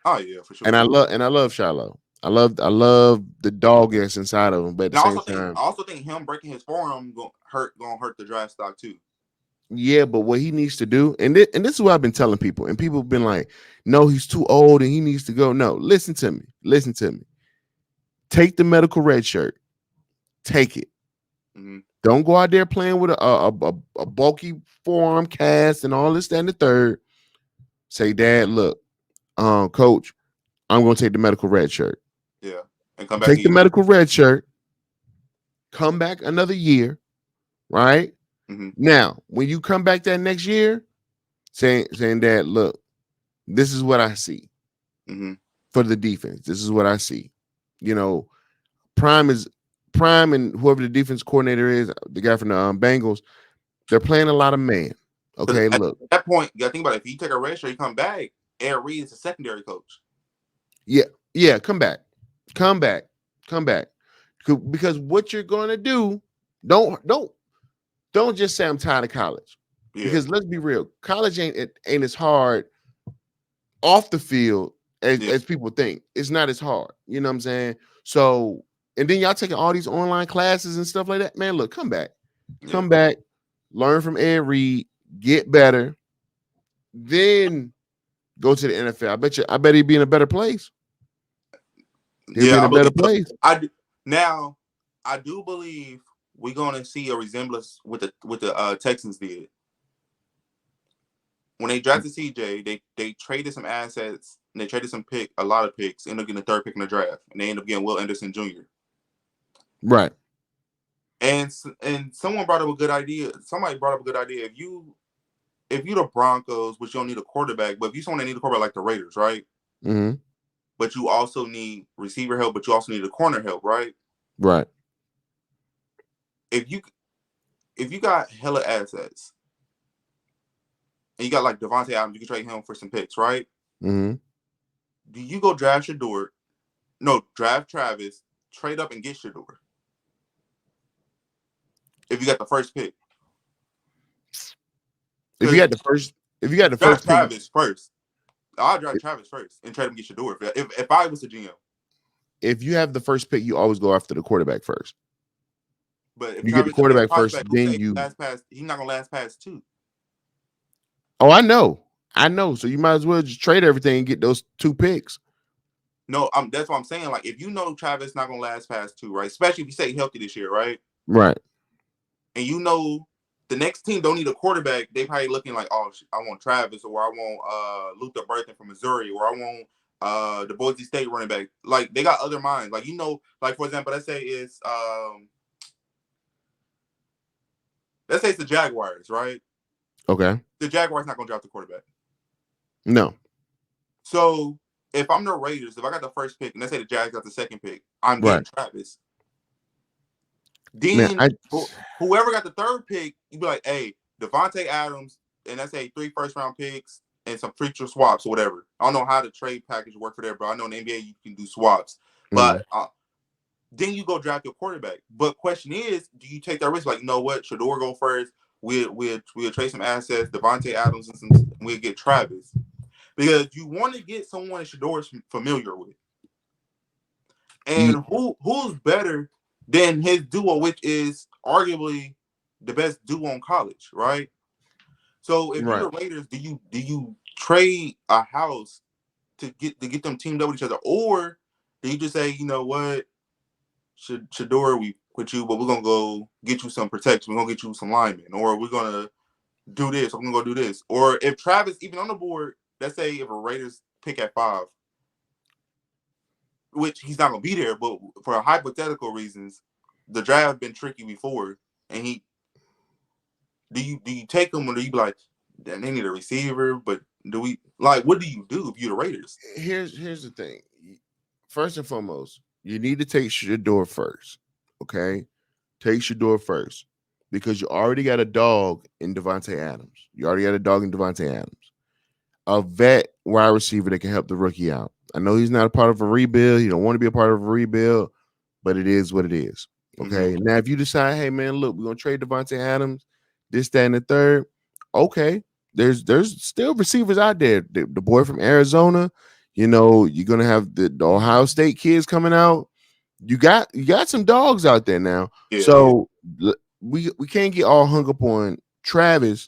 Oh yeah, for sure. And I love Shiloh. I love the dog-ass inside of him, but at the same time, I also think him breaking his forearm gonna hurt the draft stock too. yeah, but what he needs to do, and this is what I've been telling people, and people have been like, no, he's too old and he needs to go. No, listen to me. Take the medical red shirt. Take it. Mm-hmm. Don't go out there playing with a bulky forearm cast and all this, that, and the third. Say, Dad, look, coach, I'm going to take the medical red shirt. Yeah, and come back. Take the medical red shirt. Come back another year, right? Mm-hmm. Now, when you come back that next year, saying, Dad, look, this is what I see for the defense. This is what I see. You know, Prime and whoever the defense coordinator is, the guy from the Bengals, they're playing a lot of man. Okay, look. At that point, you got to think about it. If you take a red shirt, you come back, Ed Reed is a secondary coach. Yeah, come back. Because what you're going to do, don't just say I'm tired of college. Yeah. Because let's be real, college ain't as hard off the field as people think. It's not as hard. You know what I'm saying? So, and then y'all taking all these online classes and stuff like that. Man, look, come back. Come back, learn from Ed Reed, get better, then go to the NFL. I bet he'd be in a better place. He'll be in a better place. I do believe we're gonna see a resemblance with the Texans did. When they drafted CJ, they traded some assets and they traded a lot of picks, ended up getting the 3rd pick in the draft, and they ended up getting Will Anderson Jr. Right. And someone brought up a good idea. Somebody brought up a good idea. If you the Broncos, which you don't need a quarterback, but if you someone that need a quarterback like the Raiders, right? Mm-hmm. But you also need receiver help, but you also need a corner help, right? Right. If you got hella assets, and you got like Devontae Adams, you can trade him for some picks, right? Mm-hmm. Do you go draft Shedeur? No, draft Travis, trade up and get Shedeur. If you got the first pick. If you got the first Travis first. I'll draft Travis first and trade him and get Shedeur. If I was a GM. If you have the first pick, you always go after the quarterback first. But if you get the quarterback first, then you last pass, he's not gonna last past 2. Oh, I know. So you might as well just trade everything and get those 2 picks. No, that's what I'm saying. Like, if you know Travis not gonna last past 2, right? Especially if you say healthy this year, right? Right. And you know the next team don't need a quarterback. They probably looking like, oh, I want Travis, or I want Luther Burton from Missouri, or I want the Boise State running back. Like, they got other minds. Like, like, for example, let's say it's the Jaguars, right? Okay. The Jaguars not gonna draft the quarterback. No. So if I'm the Raiders, if I got the first pick, and let's say the Jags got the second pick, I'm getting Travis. Then whoever got the 3rd pick, you'd be like, hey, Devontae Adams, and let's say 3 first-round picks and some future swaps or whatever. I don't know how the trade package work for there, but I know in the NBA you can do swaps. But then you go draft your quarterback. But question is, do you take that risk? Like, you know what? Shedeur go first. We'll trade some assets, Devontae Adams, and we'll get Travis. Because you want to get someone that Shedeur is familiar with. And who's better than his duo, which is arguably the best duo in college, right? So if you're the Raiders, do you trade a house to get them teamed up with each other, or do you just say, you know what, Shedeur, we quit you, but we're gonna go get you some protection, we're gonna get you some linemen, or we're gonna do this, or we're gonna go do this, or if Travis even on the board, let's say if a Raiders pick at 5. Which he's not gonna be there, but for hypothetical reasons, the draft been tricky before, and Do you take them, or do you be like, "Damn, they need a receiver"? But do we like what do you do if you're the Raiders? Here's the thing. First and foremost, you need to take Shador first. Okay, take Shador first because you already got a dog in Devontae Adams. You already got a dog in Devontae Adams, a vet wide receiver that can help the rookie out. I know he's not a part of a rebuild. He don't want to be a part of a rebuild, but it is what it is. Okay. Now, if you decide, hey man, look, we're gonna trade Devontae Adams, this, that, and the third. Okay, there's still receivers out there. The boy from Arizona, you're gonna have the Ohio State kids coming out. You got some dogs out there now. Yeah, yeah. So we can't get all hung up on Travis,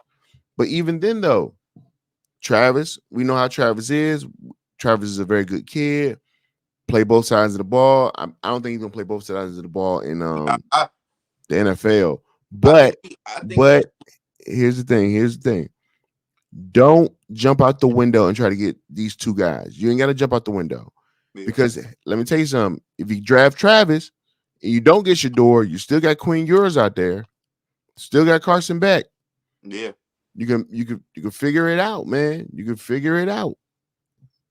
but even then though, Travis, we know how Travis is. Travis is a very good kid. Play both sides of the ball. I don't think he's gonna play both sides of the ball in I, the NFL. I But think I think he, but here's the thing. Here's the thing. Don't jump out the window and try to get these two guys. You ain't got to jump out the window yeah. because let me tell you something. If you draft Travis and you don't get Shador, you still got Queen Ewers out there. Still got Carson Beck. Yeah. You can figure it out, man. You can figure it out.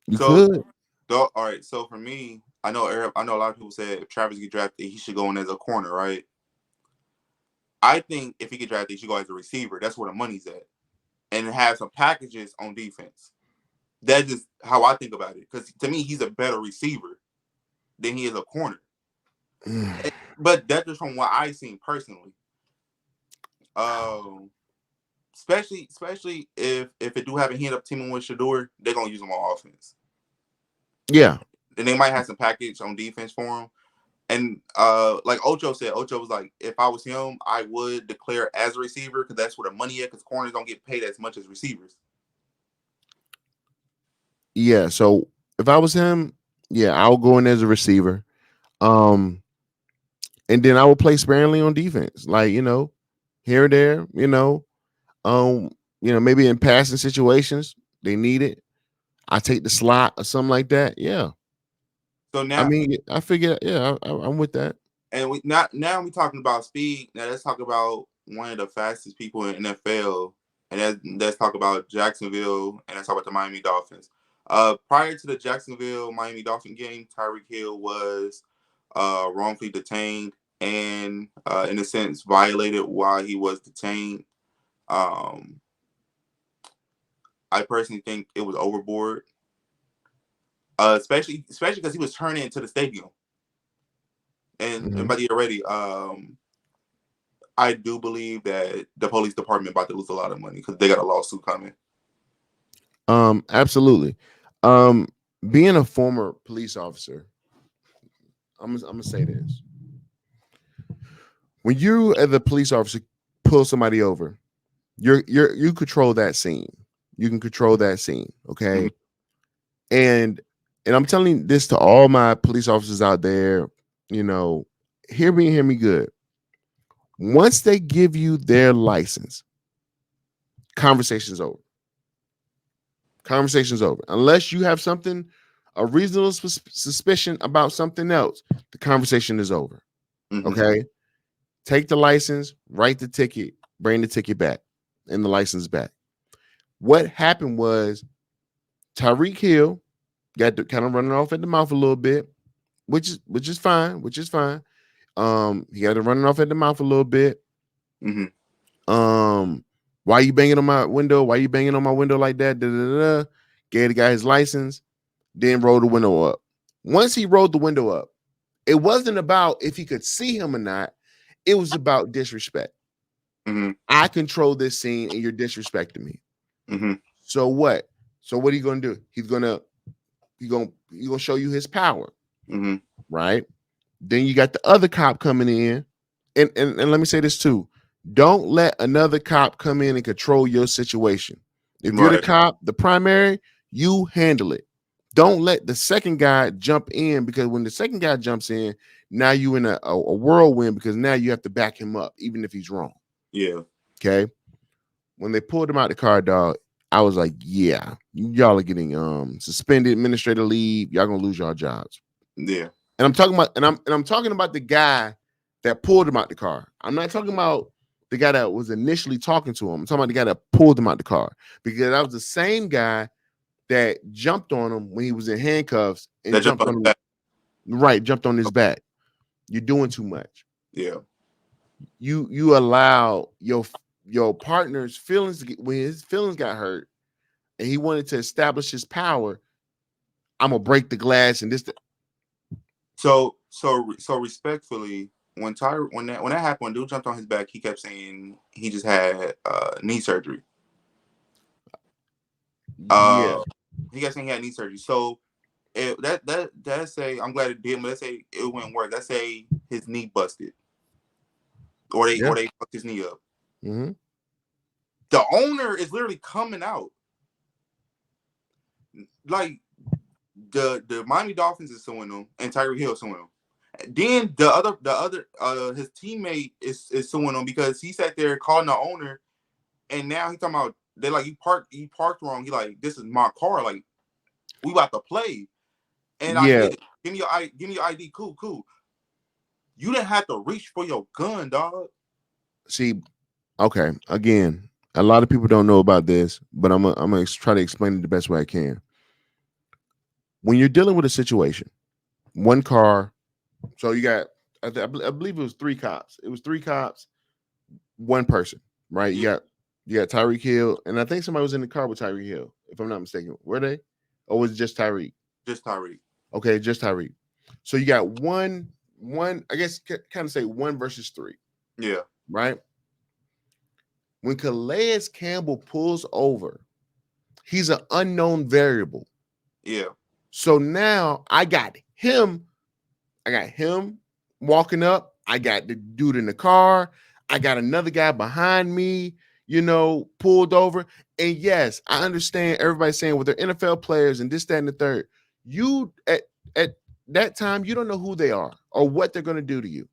You So, could. all right. So for me, I know a lot of people said if Travis get drafted, he should go in as a corner, right? I think if he get drafted, he should go as a receiver. That's where the money's at, and have some packages on defense. That's just how I think about it. Because to me, he's a better receiver than he is a corner. But that's just from what I've seen personally. Especially if it do have a hand up teaming with Shador, they're gonna use him on offense. Yeah. And they might have some package on defense for him. And like Ocho said, Ocho was like, if I was him, I would declare as a receiver because that's where the money is. Because corners don't get paid as much as receivers. Yeah. So if I was him, yeah, I'll go in as a receiver. And then I will play sparingly on defense. Like, here and there, maybe in passing situations, they need it. I take the slot or something like that. Yeah. So I now, mean, I figure, yeah, I'm with that. and now we talking about speed. Now let's talk about one of the fastest people in NFL, and let's talk about Jacksonville, and let's talk about the Miami Dolphins. Prior to the Jacksonville Miami Dolphin game, Tyreek Hill was wrongfully detained and, in a sense, violated while he was detained. Um, I personally think it was overboard, especially because he was turning into the stadium, and by the already. I do believe that the police department about to lose a lot of money because they got a lawsuit coming. Absolutely. Being a former police officer, I'm gonna say this. When you as a police officer pull somebody over, you control that scene. You can control that scene, okay? And I'm telling this to all my police officers out there, hear me good. Once they give you their license, conversation's over. Conversation's over. Unless you have a reasonable suspicion about something else, the conversation is over. Okay? Take the license, write the ticket, bring the ticket back, and the license back. What happened was Tyreek Hill got to kind of running off at the mouth a little bit, which is fine. He got to running off at the mouth a little bit. Why you banging on my window? Why you banging on my window like that? Gave the guy his license, then rolled the window up. Once he rolled the window up, it wasn't about if he could see him or not. It was about disrespect. I control this scene and you're disrespecting me. So what? So what are you gonna do? He's gonna show you his power, right? Then you got the other cop coming in, and let me say this too: don't let another cop come in and control your situation. If you're the cop, the primary, you handle it. Don't let the second guy jump in because when the second guy jumps in, now you in a whirlwind because now you have to back him up even if he's wrong. Yeah. Okay. When they pulled him out the car, dog, I was like, yeah, y'all are getting suspended, administrative leave. Y'all gonna lose y'all jobs. Yeah. And I'm talking about, and I'm talking about the guy that pulled him out the car. I'm not talking about the guy that was initially talking to him. I'm talking about the guy that pulled him out the car, because that was the same guy that jumped on him when he was in handcuffs and That jumped jumped on on his him. back. Right, jumped on his back. You're doing too much. Yeah. You allow your partner's feelings to get, when his feelings got hurt and he wanted to establish his power. I'm gonna break the glass and this. So respectfully, when that happened, when dude jumped on his back, he kept saying he just had knee surgery. Yeah, He kept saying he had knee surgery. So that say, I'm glad it did, but let's say it wouldn't work. Let's say his knee busted, or they fucked his knee up. mm-hmm. The owner is literally coming out, like the Miami Dolphins is suing him and Tyreek Hill is suing him. Then the other his teammate is suing him because he sat there calling the owner, and now he's talking about they like you parked wrong. He like, this is my car, like we about to play, and I Yeah. get it. Give me your ID. Cool. You didn't have to reach for your gun, dog. See, okay. Again, a lot of people don't know about this, but I'm gonna try to explain it the best way I can. When you're dealing with a situation, one car, so you got, I believe it was 3 cops. It was 3 cops, one person, right? Yeah. You got Tyreek Hill, and I think somebody was in the car with Tyreek Hill, if I'm not mistaken. Were they? Or was it just Tyreek? Just Tyreek. Okay, just Tyreek. So you got one, I guess kind of say 1 versus 3. Yeah. Right? When Calais Campbell pulls over, he's an unknown variable. Yeah. So now I got him walking up. I got the dude in the car. I got another guy behind me, pulled over. And yes, I understand everybody saying, well, they're NFL players and this, that, and the third. You at that time, you don't know who they are or what they're going to do to you.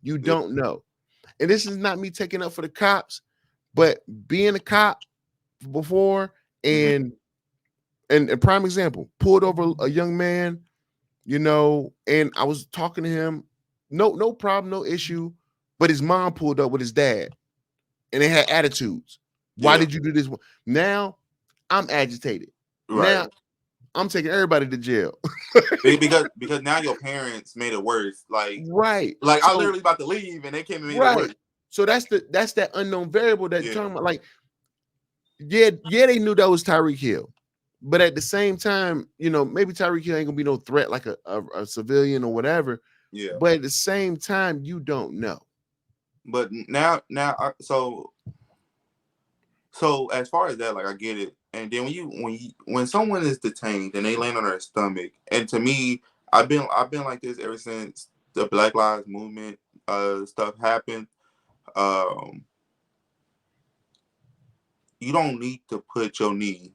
You don't know. And this is not me taking up for the cops, but being a cop before, and a prime example, pulled over a young man, and I was talking to him, no problem, no issue, but his mom pulled up with his dad, and they had attitudes. Why did you do this? Now I'm agitated. Right. Now I'm taking everybody to jail. because now your parents made it worse. Like, right. Like, I literally about to leave, and they came and made it worse. So that's that unknown variable that you're talking about. Like, yeah, they knew that was Tyreek Hill. But at the same time, maybe Tyreek Hill ain't gonna be no threat like a civilian or whatever. Yeah. But at the same time, you don't know. But now, so as far as that, like, I get it. And then when someone is detained and they land on their stomach, and to me, I've been like this ever since the Black Lives Movement stuff happened. You don't need to put your knee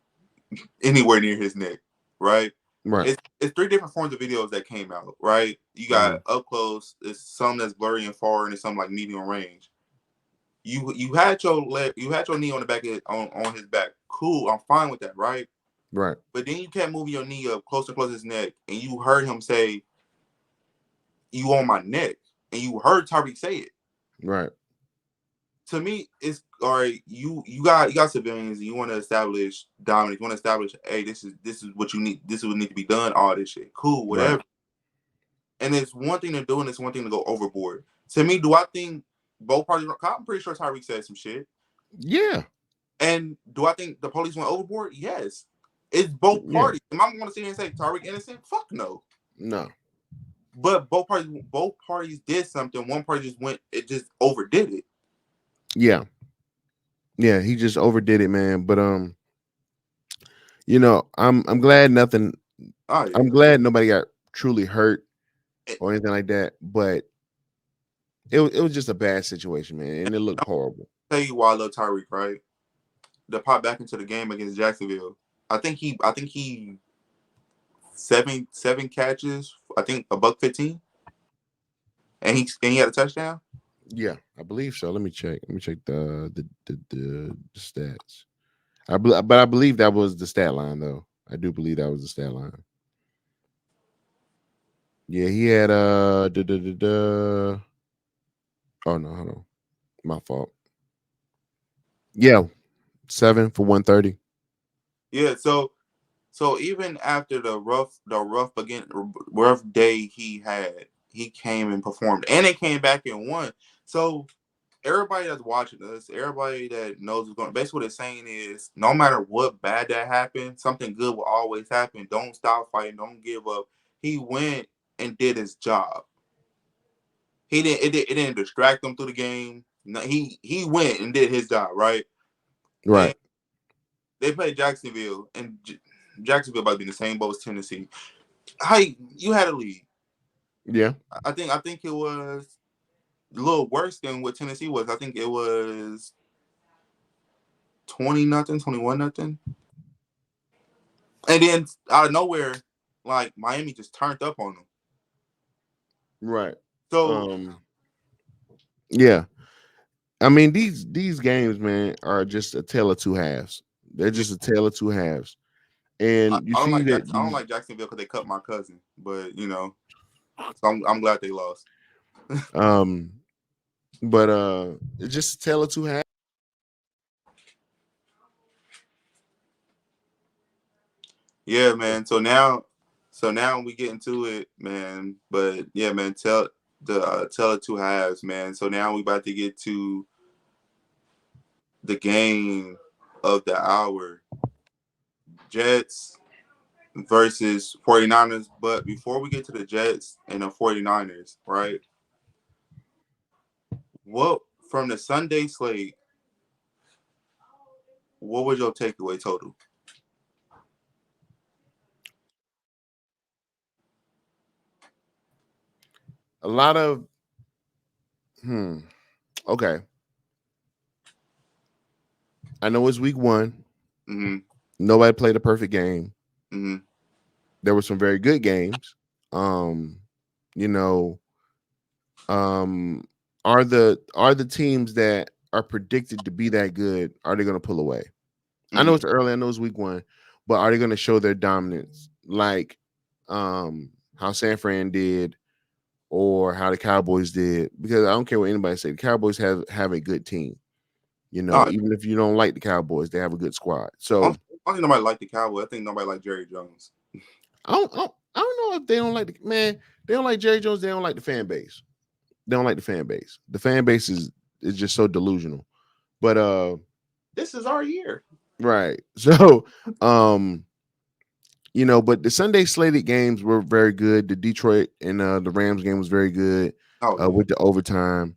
anywhere near his neck, right? Right. It's 3 different forms of videos that came out, right? You got up close, it's some that's blurry and far, and it's some like medium range. You had your knee on the back on his back. Cool, I'm fine with that, right? Right. But then you kept moving your knee up close to his neck, and you heard him say, "You on my neck," and you heard Tyreek say it. Right. To me, it's all right. You got civilians. And you want to establish dominance. You want to establish, hey, this is what you need. This is what need to be done. All this shit, cool, whatever. Right. And it's one thing to do, and it's one thing to go overboard. To me, do I think both parties? I'm pretty sure Tyreek said some shit. Yeah. And do I think the police went overboard? Yes. It's both parties. Am I going to sit here and say Tyreek innocent? Fuck no. No. But both parties did something. One party just overdid it. Yeah. Yeah, he just overdid it, man. But I'm glad nothing. Oh, yeah. I'm glad nobody got truly hurt or anything like that. But it was just a bad situation, man, and it looked horrible. I'll tell you why I love Tyreek, right? The pop back into the game against Jacksonville. I think he 7 catches. I think $115, and he had a touchdown. Yeah, I believe so. Let me check the stats. But I believe that was the stat line, though. I do believe that was the stat line. Yeah, he had Oh no, hold on, my fault. Yeah, 7 for 130. Yeah, so even after rough day he had, he came and performed, and they came back and won. So everybody that's watching us, everybody that knows what's going, basically what it's saying is, no matter what bad that happened, something good will always happen. Don't stop fighting. Don't give up. He went and did his job. He didn't. It didn't distract him through the game. No, he went and did his job, right? And Right. they played Jacksonville, and Jacksonville about to be in the same boat as Tennessee. Hey, you had a lead. Yeah. I think it was a little worse than what Tennessee was. I think it was 20-0, 21-0. And then out of nowhere, like Miami just turned up on them. Right. So Um. Yeah. I mean, these games, man, are just a tale of two halves. They're yeah, just a tale of two halves. I, And you I don't see like that I don't these like Jacksonville because they cut my cousin, but so I'm glad they lost. um but it's just a tale of two halves. Yeah, man. So now we get into it, man. But yeah, man. Tell it two halves, man. So now we about to get to the game of the hour. Jets versus 49ers. But before we get to the Jets and the 49ers, right? What from the Sunday slate, what was your takeaway total? A lot of okay. I know it's week one. Mm-hmm. Nobody played a perfect game. Mm-hmm. There were some very good games. Um, you know, um, are the teams that are predicted to be that good, are they gonna pull away? I know Mm-hmm. it's early, I know it's week one, but are they gonna show their dominance like how San Fran did or how the Cowboys did? Because I don't care what anybody say, the Cowboys have a good team. Oh, Even if you don't like the Cowboys, they have a good squad. I So don't think nobody liked the Cowboys. I think nobody liked Jerry Jones. I don't know if they don't like the man. They don't like Jerry Jones. They don't like the fan base. They don't like the fan base. The fan base is just so delusional. But This is our year. right. So but the Sunday slated games were very good. The Detroit and the Rams game was very good Oh yeah. with the overtime.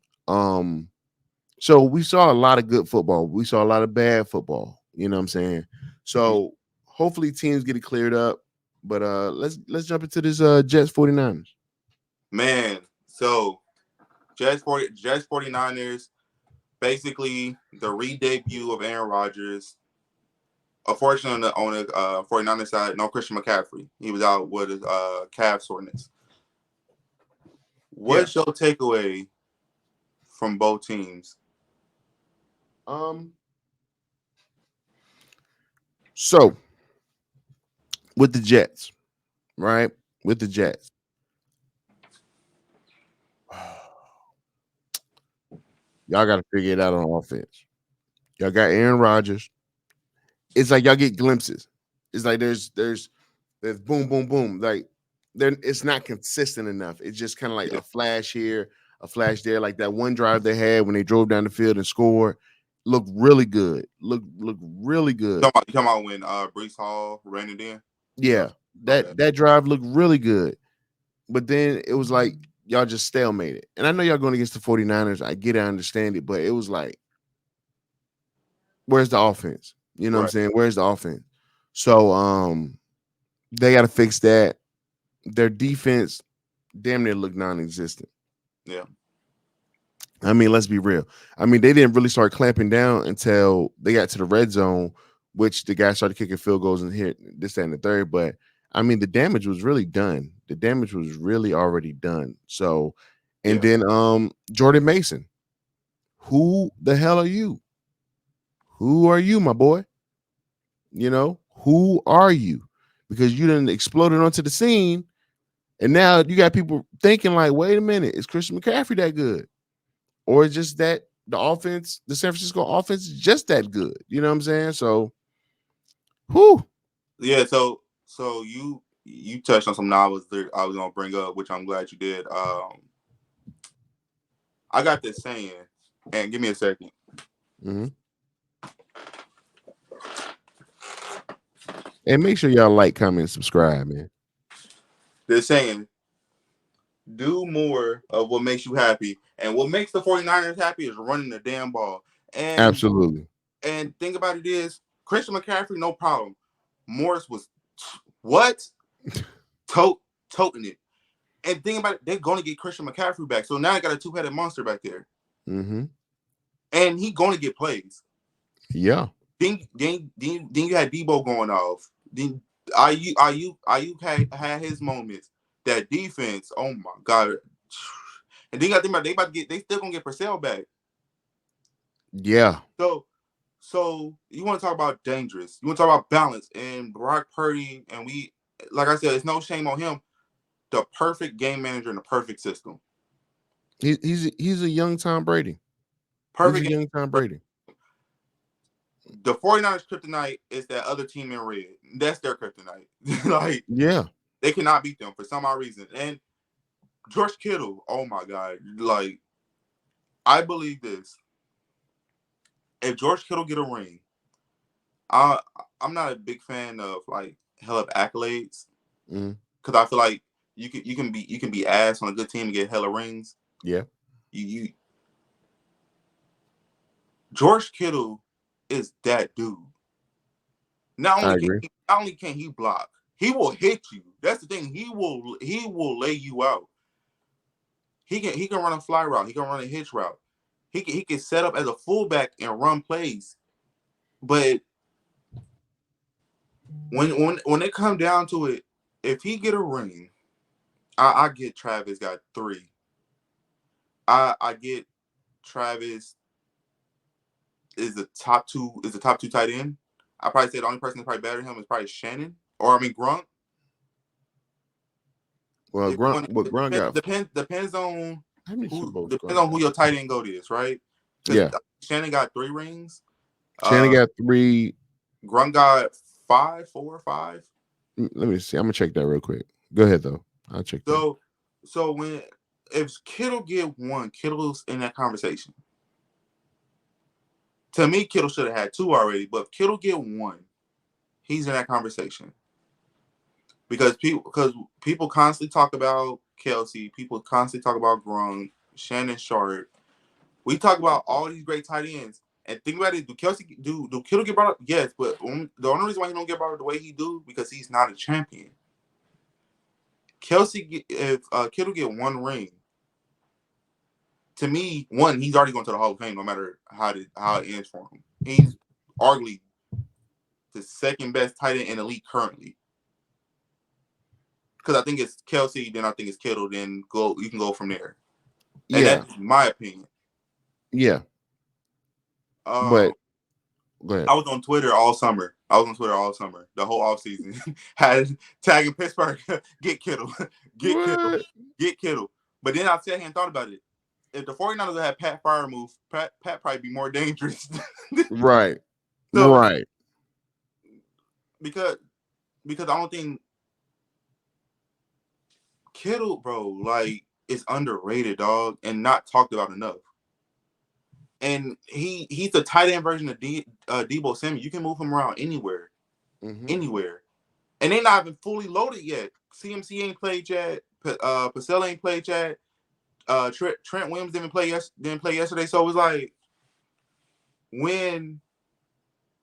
So we saw a lot of good football. We saw a lot of bad football. You know what I'm saying? So hopefully teams get it cleared up. But let's jump into this Jets 49ers. Man, so Jets 49ers, basically the re-debut of Aaron Rodgers. Unfortunately, on the 49ers side, no Christian McCaffrey. He was out with his calf soreness. Yeah. What's your takeaway from both teams? Um. So with the Jets, right? With the Jets, y'all got to figure it out on offense. Y'all got Aaron Rodgers. It's like y'all get glimpses. It's like there's boom, boom, boom. Like it's not consistent enough. It's just kind of like Yeah. a flash here, a flash there. Like that one drive they had when they drove down the field and scored, looked really good. Look really good. You talking about when Brees Hall ran it in? Yeah, Okay. that drive looked really good. But then it was like y'all just stalemated. And I know y'all going against the 49ers. I get it, I understand it, but it was like, where's the offense? You know what I'm Right. saying? Where's the offense? So they got to fix that. Their defense damn near looked non-existent. Yeah. I mean, let's be real. I mean, they didn't really start clamping down until they got to the red zone, which the guys started kicking field goals and hit this, that, and the third. But I mean, the damage was really done. The damage was really already done. So, and Yeah. then Jordan Mason, who the hell are you? Who are you, my boy? Who are you? Because you didn't exploded onto the scene, and now you got people thinking like, wait a minute, is Christian McCaffrey that good? Or is just that the San Francisco offense is just that good. You know what I'm saying? So, whew. Yeah. So you touched on something I was gonna bring up, which I'm glad you did. I got this saying, and give me a second. Mm-hmm. And make sure y'all like, comment, and subscribe, man. This saying, do more of what makes you happy. And what makes the 49ers happy is running the damn ball. Absolutely. And think about it is, Christian McCaffrey, no problem. Morris was what? Toting it. And think about it, they're going to get Christian McCaffrey back. So now I got a two-headed monster back there. Mm-hmm. And he's going to get plays. Yeah. Then you had Debo going off. Then Ayuk had his moments. That defense, oh my God. And then you got to think about they still gonna get Purcell back. Yeah. So you want to talk about dangerous. You want to talk about balance and Brock Purdy, and we, like I said, it's no shame on him. The perfect game manager in the perfect system. He's a young Tom Brady. Perfect. He's a young Tom Brady. The 49ers kryptonite is that other team in red. That's their kryptonite. Like, yeah, they cannot beat them for some odd reason. And George Kittle, oh my God. Like, I believe this. If George Kittle get a ring, I'm not a big fan of like hell of accolades. Because I feel like you can be ass on a good team and get hella rings. Yeah. You George Kittle is that dude. Not only can he block, he will hit you. That's the thing. He will lay you out. He can run a fly route. He can run a hitch route. He can set up as a fullback and run plays. But when it come down to it, if he get a ring, I get Travis got 3. I get Travis is the top two tight end. I probably say the only person that's probably better than him is probably Shannon, or I mean Grunt. Well, Grunt got depends on who your tight end goat is, right? Yeah. Shannon got 3 rings. Shannon got 3. Grunt got 4 or 5. Let me see. I'm gonna check that real quick. Go ahead though. I'll check that. So if Kittle get 1, Kittle's in that conversation. To me, Kittle should have had 2 already, but if Kittle get 1, he's in that conversation. Because people constantly talk about Kelsey, people constantly talk about Gronk, Shannon Sharp. We talk about all these great tight ends, and think about it: do Kittle get brought up? Yes, but the only reason why he don't get brought up the way he do because he's not a champion. If Kittle get 1 ring, to me, 1, he's already going to the Hall of Fame, no matter how it ends for him. He's arguably the second best tight end in the league currently. Because I think it's Kelsey, then I think it's Kittle, then you can go from there. And that's my opinion. Yeah. But go ahead. I was on Twitter all summer. The whole offseason. Had tagging Pittsburgh, get Kittle. Get Kittle. But then I sat here and thought about it. If the 49ers had Pat Freiermuth, Pat probably be more dangerous. Right. So, right. Because I don't think Kittle, bro, like, is underrated, dog, and not talked about enough. And he's the tight end version of Deebo Samuel. You can move him around anywhere. Anywhere. And they're not even fully loaded yet. CMC ain't played yet. Purcell ain't played yet. Trent Williams didn't play yesterday. So it was like when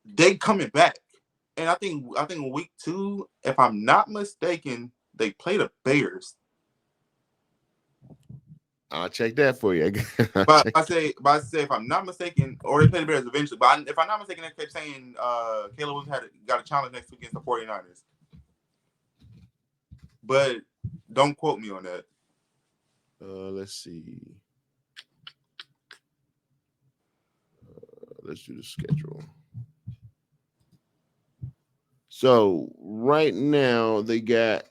they coming back. And I think week 2, if I'm not mistaken, they play the Bears. I'll check that for you. But I say if I'm not mistaken, or they play the Bears eventually. But if I'm not mistaken, they kept saying Caleb Williams got a challenge next week against the 49ers. But don't quote me on that. Let's see. Let's do the schedule. So right now they got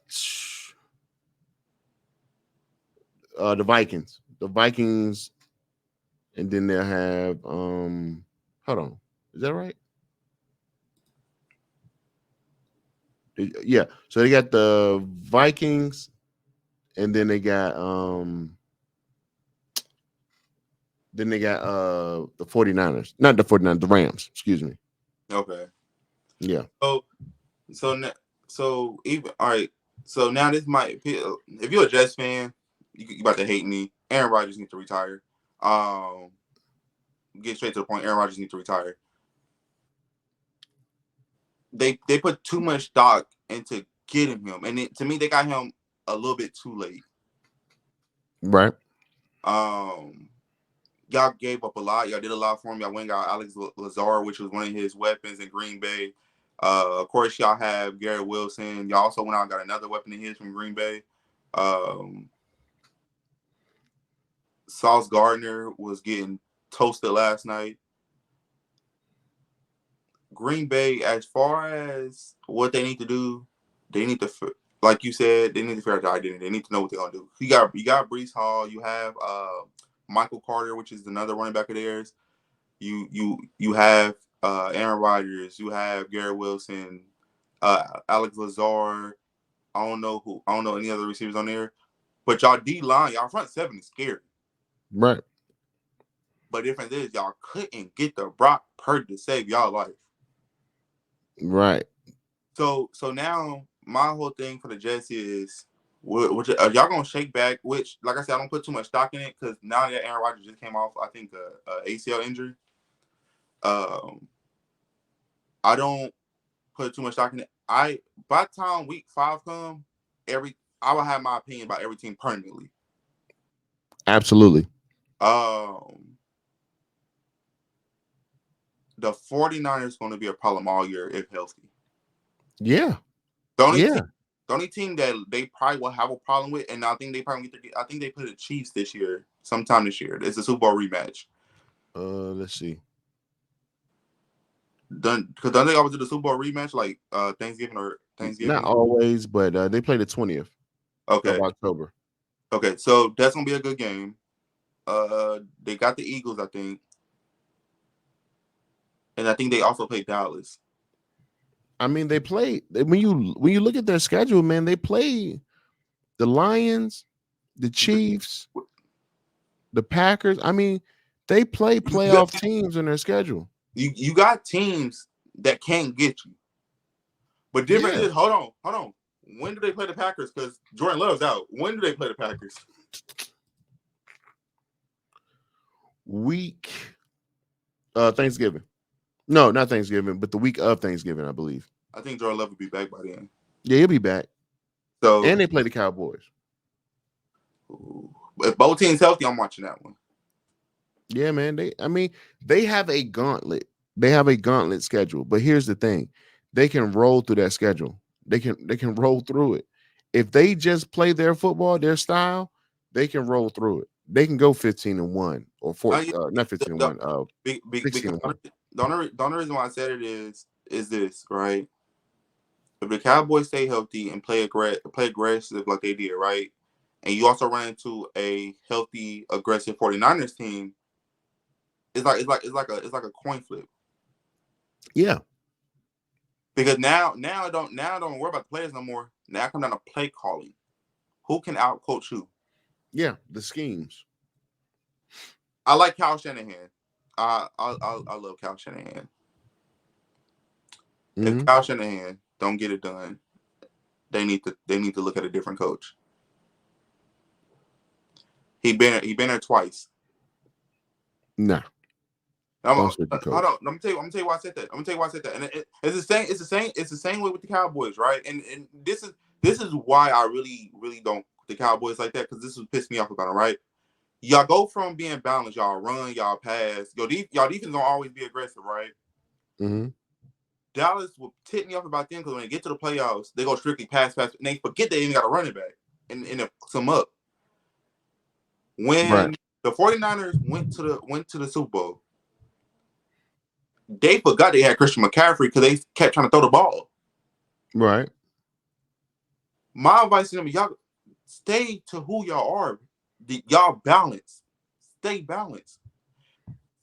the Vikings. The Vikings and then they'll have hold on, is that right? Yeah, so they got the Vikings, and then they got the 49ers, not the 49ers, the Rams, excuse me. Okay. Yeah. So so even all right. So now this might, if you're a Jets fan, you about to hate me. Aaron Rodgers needs to retire. Get straight to the point. Aaron Rodgers needs to retire. They put too much stock into getting him, and to me, they got him a little bit too late. Right. Y'all gave up a lot. Y'all did a lot for him. Y'all went and got Alex Lazard, which was one of his weapons in Green Bay. Of course, y'all have Garrett Wilson. Y'all also went out and got another weapon of his from Green Bay. Sauce Gardner was getting toasted last night. Green Bay, as far as what they need to do, they need to, like you said, they need to figure out their identity. They need to know what they're gonna do. You got Breece Hall. You have Michael Carter, which is another running back of theirs. You have Aaron Rodgers. You have Garrett Wilson, Alex Lazard. I don't know any other receivers on there, but y'all D line, y'all front seven is scary. Right. But the difference is y'all couldn't get the Brock Purdy to save y'all life. Right. So now my whole thing for the Jets is, which are y'all gonna shake back? Which, like I said, I don't put too much stock in it because now that Aaron Rodgers just came off, I think a ACL injury. I don't put too much stock in it. By the time week 5 come, I will have my opinion about every team permanently. Absolutely. The 49ers going to be a problem all year if healthy. Yeah. The only team that they probably will have a problem with, and I think they play the Chiefs this year, sometime this year. It's a Super Bowl rematch. Let's see. Because don't they always do the Super Bowl rematch like Thanksgiving? Not always, but they play the 20th of October. Okay, so that's gonna be a good game. They got the Eagles, I think, and I think they also play Dallas. I mean, they play when you look at their schedule, man. They play the Lions, the Chiefs, the Packers. I mean, they play playoff teams in their schedule. You got teams that can't get you, but different is hold on. When do they play the Packers? Because Jordan Love's out. When do they play the Packers? Week Thanksgiving. No, not Thanksgiving, but the week of Thanksgiving, I believe. I think Jordan Love will be back by then. Yeah, he'll be back. So and they play the Cowboys. If both teams healthy, I'm watching that one. Yeah, man. They have a gauntlet. They have a gauntlet schedule. But here's the thing: they can roll through that schedule. They can roll through it. If they just play their football, their style, they can roll through it. They can go 15-1 or 4, not 15-1. 16-1. The only reason why I said it is this, right? If the Cowboys stay healthy and play aggressive like they did, right, and you also run into a healthy, aggressive 49ers team, it's like a coin flip. Yeah. Because now don't worry about the players no more. Now come down to play calling. Who can outcoach who? Yeah, the schemes. I like Kyle Shanahan. I love Kyle Shanahan. Mm-hmm. If Kyle Shanahan don't get it done, they need to look at a different coach. He been there twice. Nah. Hold on. I'm gonna tell you why I said that. And it's the same way with the Cowboys, right? And this is why I really don't the Cowboys like that, because this would piss me off about it, right? Y'all go from being balanced, y'all run, y'all pass. Y'all defense don't always be aggressive, right? Mm-hmm. Dallas will tip me off about them because when they get to the playoffs, they go strictly pass, and they forget they even got a running back and sum up. When the 49ers went to the Super Bowl, they forgot they had Christian McCaffrey because they kept trying to throw the ball. Right. My advice to them: y'all stay to who y'all are. Y'all balance. Stay balanced.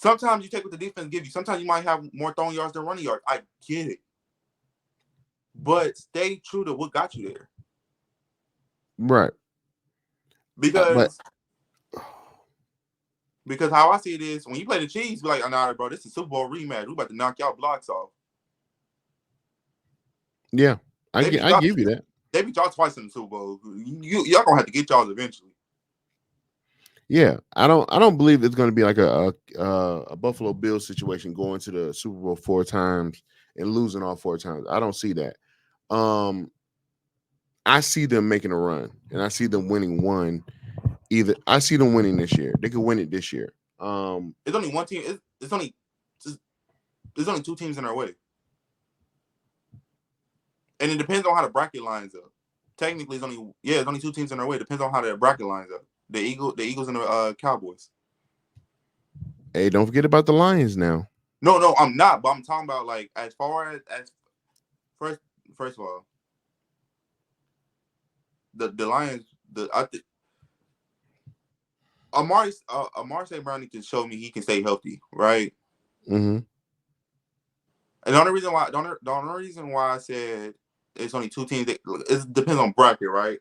Sometimes you take what the defense gives you. Sometimes you might have more throwing yards than running yards. I get it. But stay true to what got you there. Right. Because how I see it is, when you play the Chiefs, be like, oh, nah, bro, this is Super Bowl rematch. We about to knock y'all blocks off. Yeah, I give you that. They beat y'all twice in the Super Bowl. Y'all gonna have to get y'all eventually. Yeah, I don't believe it's going to be like a Buffalo Bills situation going to the Super Bowl 4 times and losing all 4 times. I don't see that. I see them making a run, and I see them winning one. I see them winning this year. They could win it this year. It's only one team. There's only 2 teams in our way, and it depends on how the bracket lines up. Technically, it's only 2 teams in our way. It depends on how the bracket lines up. The Eagles and the Cowboys. Hey, don't forget about the Lions now. No, I'm not. But I'm talking about like as far as first of all, the Lions. Amari St. Brown needs to show me he can stay healthy, right? Mm-hmm. And the only reason why I said it's only 2 teams, it depends on bracket, right?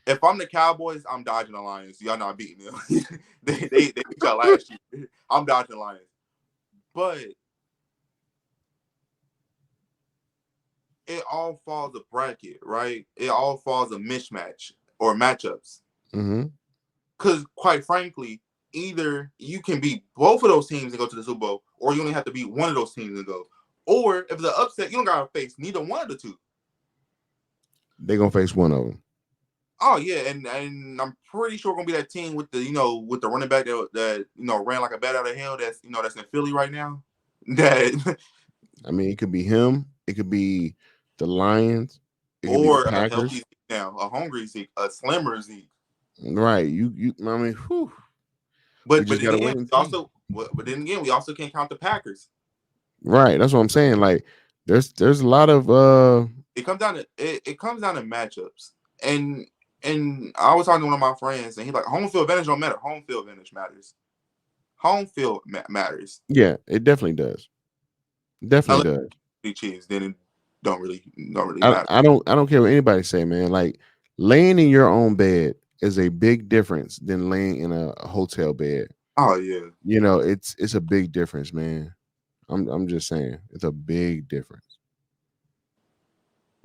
If I'm the Cowboys, I'm dodging the Lions. Y'all not beating them. they beat y'all last year. I'm dodging the Lions. But it all falls a bracket, right? It all falls a mismatch or matchups. Mm-hmm. Because quite frankly, either you can beat both of those teams and go to the Super Bowl, or you only have to beat one of those teams and go. Or if it's an upset, you don't gotta face neither one of the 2. They're gonna face one of them. Oh yeah, and I'm pretty sure gonna be that team with the with the running back that ran like a bat out of hell. That's that's in Philly right now. That I mean, it could be him. It could be the Lions. It could or be the a healthy Packers. Zeke now, a hungry Zeke, a slimmer Zeke. Right. You. I mean, whew. But just then gotta again, wait and see. but then again, we also can't count the Packers. Right. That's what I'm saying. Like, there's a lot of It comes down to matchups. And I was talking to one of my friends, and he's like, home field advantage don't matter. Home field advantage matters. Home field matters. Yeah, it definitely does. Definitely does. The Chiefs, then it don't really matter. I don't care what anybody say, man. Like, laying in your own bed is a big difference than laying in a hotel bed. Oh yeah. It's a big difference, man. I'm just saying, it's a big difference.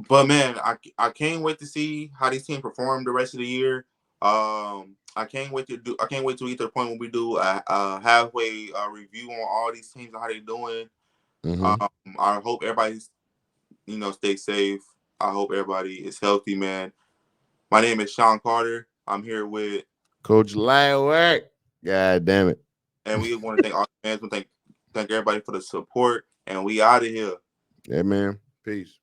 But man, I can't wait to see how these teams perform the rest of the year. I can't wait to get to the point when we do a halfway review on all these teams and how they're doing. Mm-hmm. I hope everybody's stays safe. I hope everybody is healthy, man. My name is Sean Carter. I'm here with Coach Lightwork. God damn it. and we want to thank all the fans. We thank everybody for the support, and we out of here. Yeah, man. Peace.